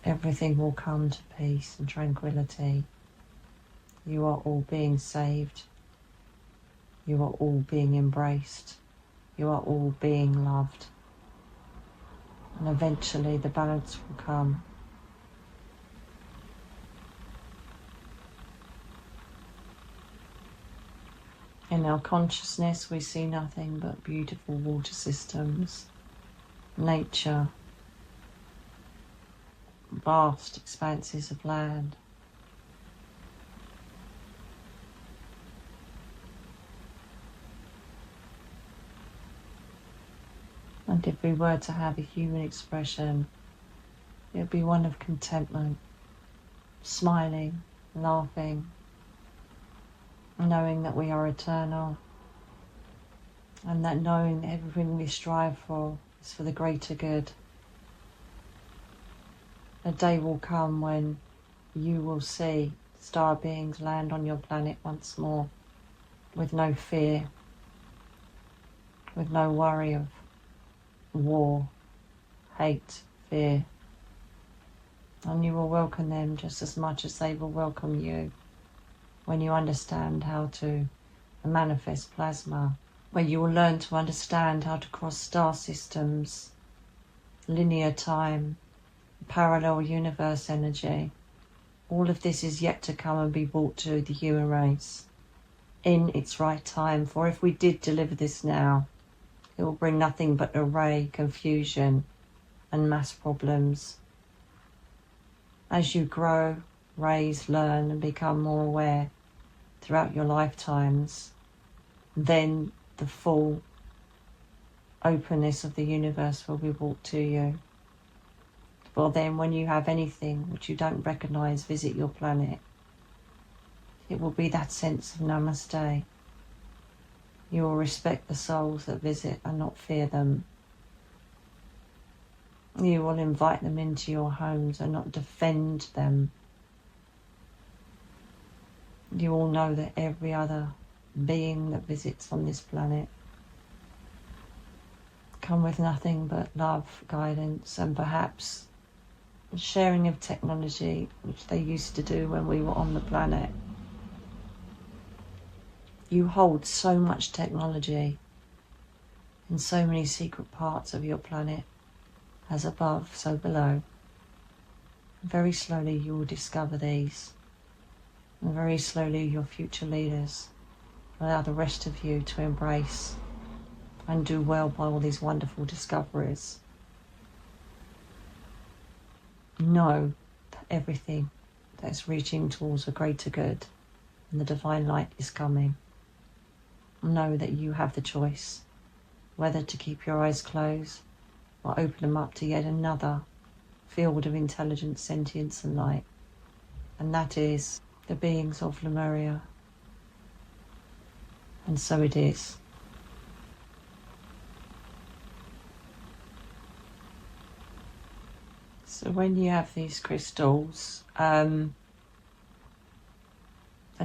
Everything will come to peace and tranquility. You are all being saved. You are all being embraced. You are all being loved. And eventually the balance will come. In our consciousness, we see nothing but beautiful water systems, nature, vast expanses of land. And if we were to have a human expression, it would be one of contentment, smiling, laughing, knowing that we are eternal, and that knowing that everything we strive for is for the greater good. A day will come when you will see star beings land on your planet once more, with no fear, with no worry of war, hate, fear. And you will welcome them just as much as they will welcome you when you understand how to manifest plasma, when you will learn to understand how to cross star systems, linear time, parallel universe energy. All of this is yet to come and be brought to the human race in its right time, for if we did deliver this now, it will bring nothing but array, confusion and mass problems. As you grow, raise, learn and become more aware throughout your lifetimes, then the full openness of the universe will be brought to you. For then when you have anything which you don't recognise visit your planet, it will be that sense of namaste. You will respect the souls that visit and not fear them. You will invite them into your homes and not defend them. You all know that every other being that visits on this planet come with nothing but love, guidance and perhaps sharing of technology, which they used to do when we were on the planet. You hold so much technology in so many secret parts of your planet, as above, so below. Very slowly you will discover these, and very slowly your future leaders allow the rest of you to embrace and do well by all these wonderful discoveries. Know that everything that is reaching towards a greater good and the divine light is coming. Know that you have the choice whether to keep your eyes closed or open them up to yet another field of intelligence, sentience and light. And that is the beings of Lemuria. And so it is. So when you have these crystals, I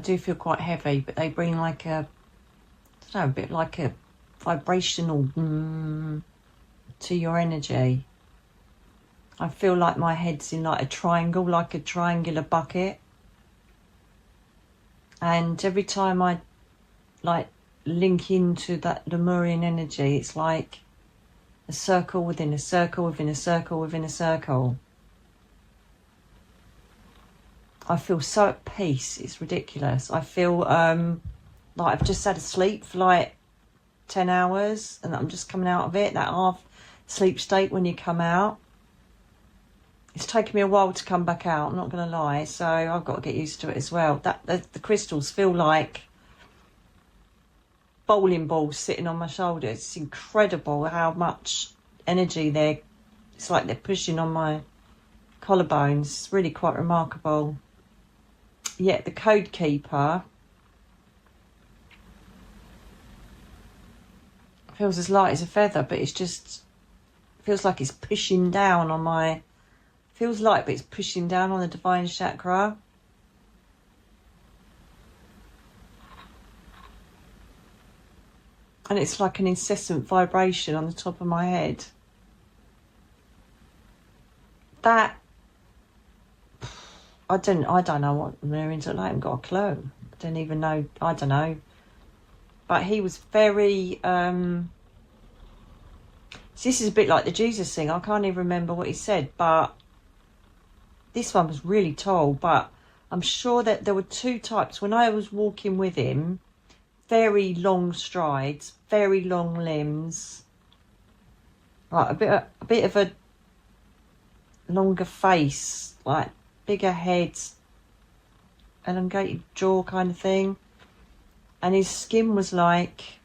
do feel quite heavy, but they bring like a bit like a vibrational to your energy. I feel like my head's in like a triangle, like a triangular bucket. And every time I like link into that Lemurian energy, it's like a circle within a circle within a circle within a circle. I feel so at peace, it's ridiculous. I feel like I've just had a sleep for like 10 hours and I'm just coming out of it, that half sleep state when you come out. It's taken me a while to come back out, I'm not going to lie, so I've got to get used to it as well. The crystals feel like bowling balls sitting on my shoulders. It's incredible how much energy it's like they're pushing on my collarbones. It's really quite remarkable. Yet the code keeper feels as light as a feather, but it's just feels like it's pushing down on my... Feels light, but it's pushing down on the divine chakra. And it's like an incessant vibration on the top of my head. That... I don't know what Lemurians look like. I haven't got a clue. I don't even know. I don't know. But he was very... this is a bit like the Jesus thing. I can't even remember what he said, but... This one was really tall, but I'm sure that there were two types. When I was walking with him, very long strides, very long limbs, like a bit of a longer face, like bigger head, elongated jaw kind of thing. And his skin was like...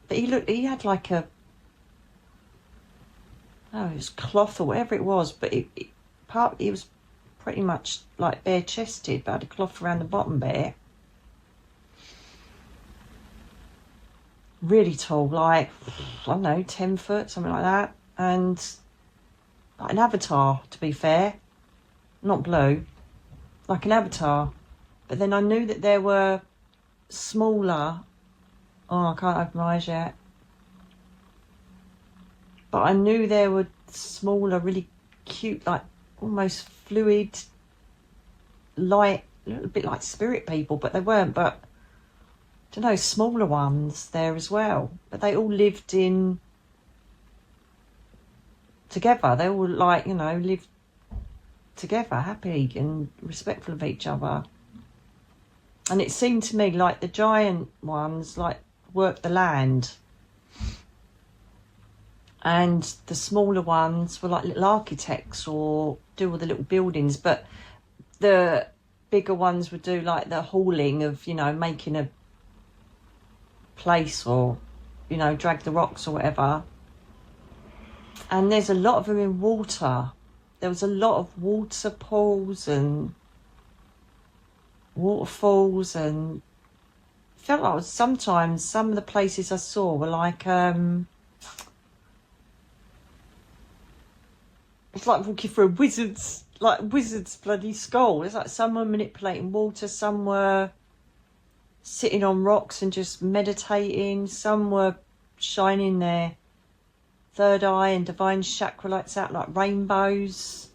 But he had like a... Oh, it was cloth or whatever it was, but it was pretty much like bare chested, but had a cloth around the bottom bit. Really tall, like, I don't know, 10 foot, something like that. And like an avatar, to be fair. Not blue, like an avatar. But then I knew that there were smaller... Oh, I can't open my eyes yet. But I knew there were smaller, really cute, like almost fluid, light, a little bit like spirit people, but they weren't. But I don't know, smaller ones there as well. But they all lived in together. They all like, lived together, happy and respectful of each other. And it seemed to me like the giant ones like worked the land. And the smaller ones were like little architects or do all the little buildings. But the bigger ones would do like the hauling of, making a place or, drag the rocks or whatever. And there's a lot of them in water. There was a lot of water pools and waterfalls, and felt like sometimes some of the places I saw were like... It's like walking through a wizard's bloody skull. It's like some were manipulating water, some were sitting on rocks and just meditating, some were shining their third eye and divine chakra lights out like rainbows.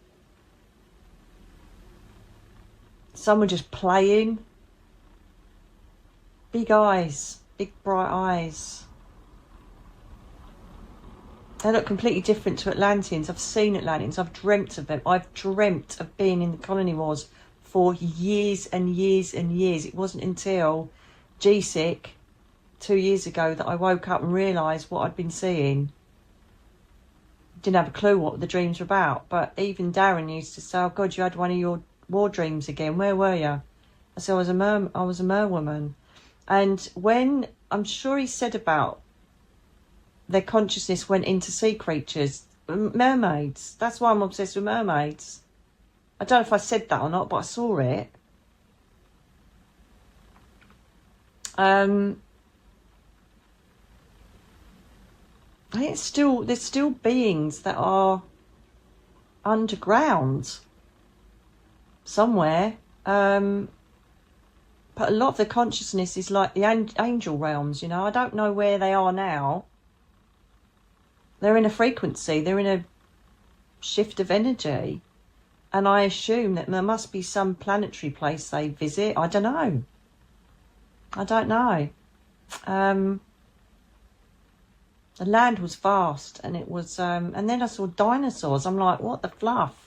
Some were just playing. Big eyes, big bright eyes. They look completely different to Atlanteans. I've seen Atlanteans. I've dreamt of them. I've dreamt of being in the colony wars for years and years and years. It wasn't until GSIC 2 years ago that I woke up and realised what I'd been seeing. Didn't have a clue what the dreams were about. But even Darren used to say, "Oh God, you had one of your war dreams again. Where were you?" I said, I was a merwoman. And when, I'm sure he said about their consciousness went into sea creatures, mermaids. That's why I'm obsessed with mermaids. I don't know if I said that or not, but I saw it. I think there's still beings that are underground somewhere. But a lot of the consciousness is like the angel realms, I don't know where they are now. They're in a frequency. They're in a shift of energy. And I assume that there must be some planetary place they visit. I don't know. The land was vast, and it was, and then I saw dinosaurs. I'm like, what the fluff?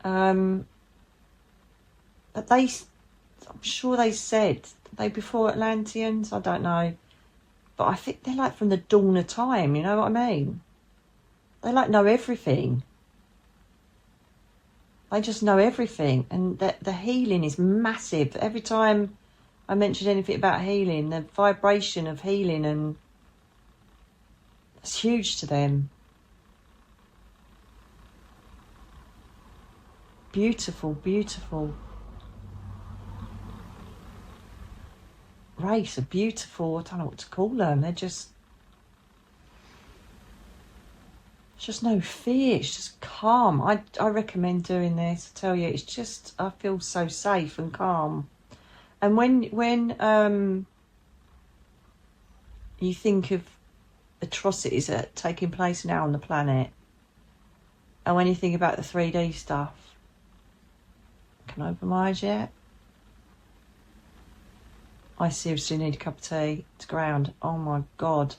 But I'm sure they said, they before Atlanteans? I don't know. But I think they're like from the dawn of time, you know what I mean? They like know everything. They just know everything. And the healing is massive. Every time I mention anything about healing, the vibration of healing, and it's huge to them. Beautiful, beautiful race, a beautiful, I don't know what to call them. They're just, it's just no fear. It's just calm. I recommend doing this. I tell you, it's just, I feel so safe and calm. And when you think of atrocities that are taking place now on the planet, and when you think about the 3D stuff, can I open my eyes yet? I seriously need a cup of tea. It's ground. Oh my God.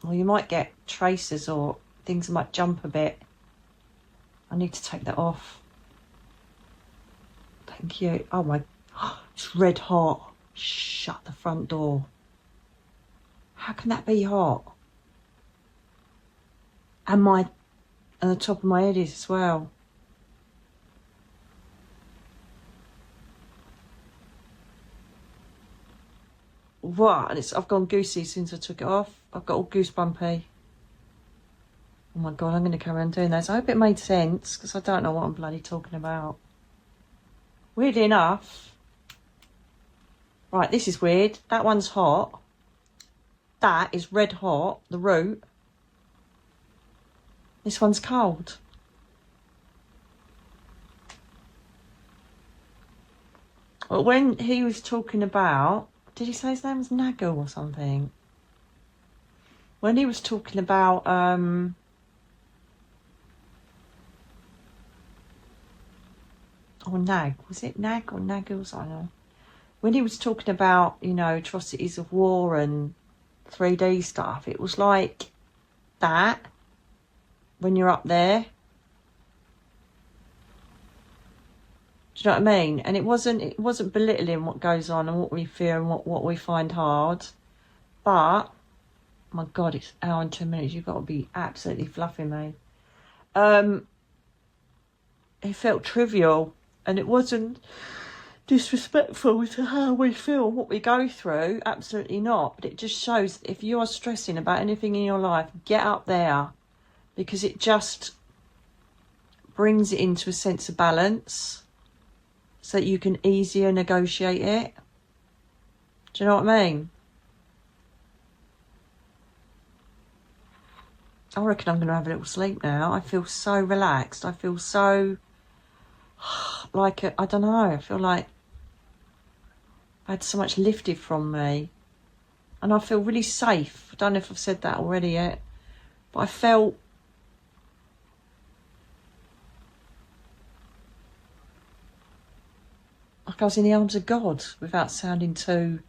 Well, you might get traces or things that might jump a bit. I need to take that off. Thank you. Oh my, it's red hot. Shut the front door. How can that be hot? And the top of my head is as well. What? And I've gone goosey since I took it off. I've got all goosebumpy. Oh my God, I'm going to carry on doing this. I hope it made sense, because I don't know what I'm bloody talking about. Weirdly enough, right, this is weird. That one's hot. That is red hot, the root. This one's cold. Well, when he was talking about, did he say his name was Nagu or something? When he was talking about, or Nag, was it Nag or Nagus? I don't know. When he was talking about, you know, atrocities of war and 3D stuff, it was like that when you're up there. Do you know what I mean? And it wasn't belittling what goes on and what we fear and what we find hard. But my God, it's an hour and 10 minutes. You've got to be absolutely fluffing me. It felt trivial, and it wasn't disrespectful to how we feel and what we go through. Absolutely not. But it just shows that if you are stressing about anything in your life, get up there, because it just brings it into a sense of balance so that you can easier negotiate it. Do you know what I mean? I reckon I'm going to have a little sleep now. I feel so relaxed. I feel so like, I don't know, I feel like I had so much lifted from me. And I feel really safe. I don't know if I've said that already yet. But I felt like I was in the arms of God, without sounding too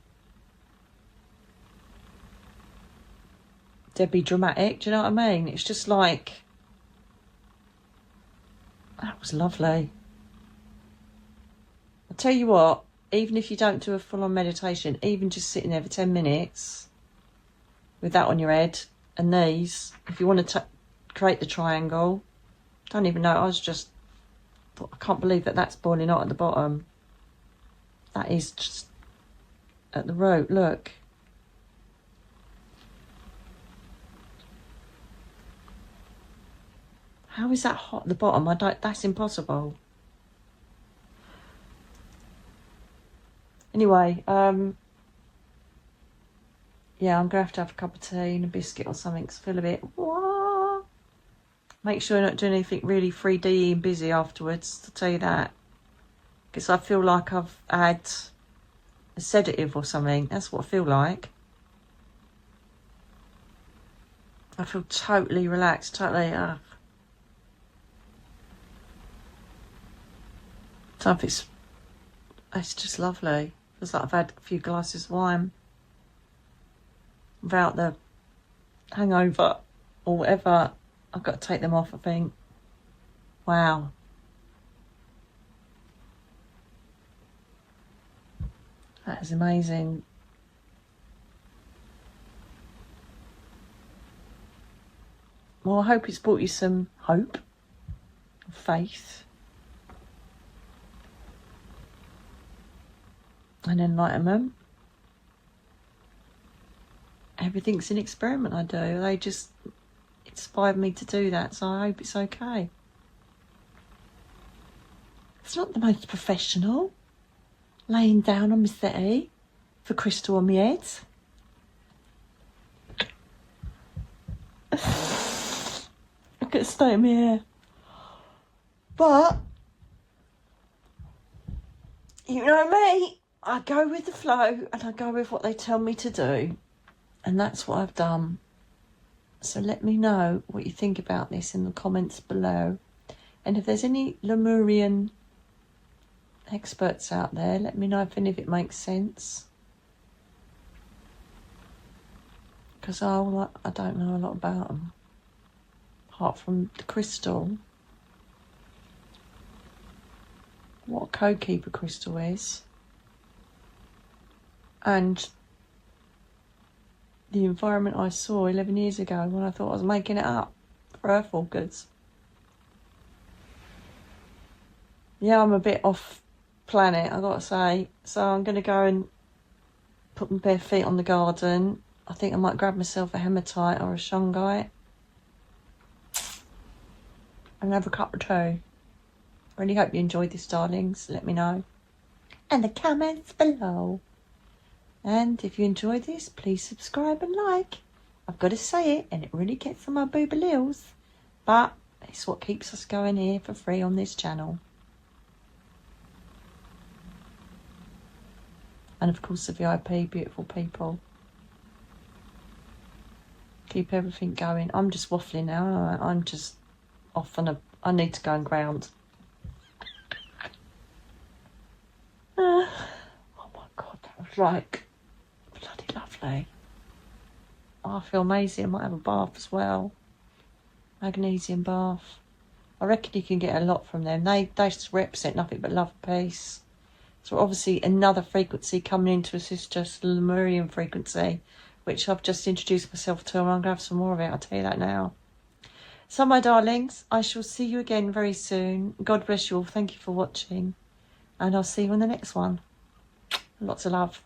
Debbie dramatic. Do you know what I mean? It's just like, that was lovely. I'll tell you what, even if you don't do a full-on meditation, even just sitting there for 10 minutes with that on your head and these, if you want to create the triangle, don't even know, I can't believe that that's boiling hot at the bottom. That is just at the root, look. How is that hot at the bottom? That's impossible. Anyway, yeah, I'm going to have a cup of tea and a biscuit or something, because I feel a bit, wah. Make sure you're not doing anything really 3D and busy afterwards, to tell you that. Because I feel like I've had a sedative or something. That's what I feel like. I feel totally relaxed, totally... So it's just lovely. Feels like I've had a few glasses of wine without the hangover or whatever. I've got to take them off, I think. Wow. That is amazing. Well, I hope it's brought you some hope, faith, and enlightenment. Everything's an experiment I do. They just inspired me to do that, so I hope it's okay. It's not the most professional, laying down on my settee for crystal on my head. I could stay in my hair. But, you know me, I go with the flow and I go with what they tell me to do. And that's what I've done. So let me know what you think about this in the comments below. And if there's any Lemurian experts out there, let me know if any of it makes sense. Because I don't know a lot about them. Apart from the crystal. What a co-keeper crystal is. And the environment I saw 11 years ago when I thought I was making it up for earth walkers. Yeah, I'm a bit off planet, I gotta say. So I'm gonna go and put my bare feet on the garden. I think I might grab myself a hematite or a shungite and have a cup or two. Really hope you enjoyed this, darlings. Let me know in the comments below. And if you enjoyed this, please subscribe and like. I've got to say it, and it really gets on my boobalills. But it's what keeps us going here for free on this channel. And of course the VIP, beautiful people. Keep everything going. I'm just waffling now. I'm just off on I need to go and ground. Oh my God, that was like bloody lovely. Oh, I feel amazing. I might have a bath as well. Magnesium bath. I reckon you can get a lot from them. They just represent nothing but love and peace. So obviously another frequency coming in to assist us, the Lemurian frequency, which I've just introduced myself to, and I'm going to have some more of it, I'll tell you that now. So my darlings, I shall see you again very soon. God bless you all. Thank you for watching. And I'll see you in the next one. Lots of love.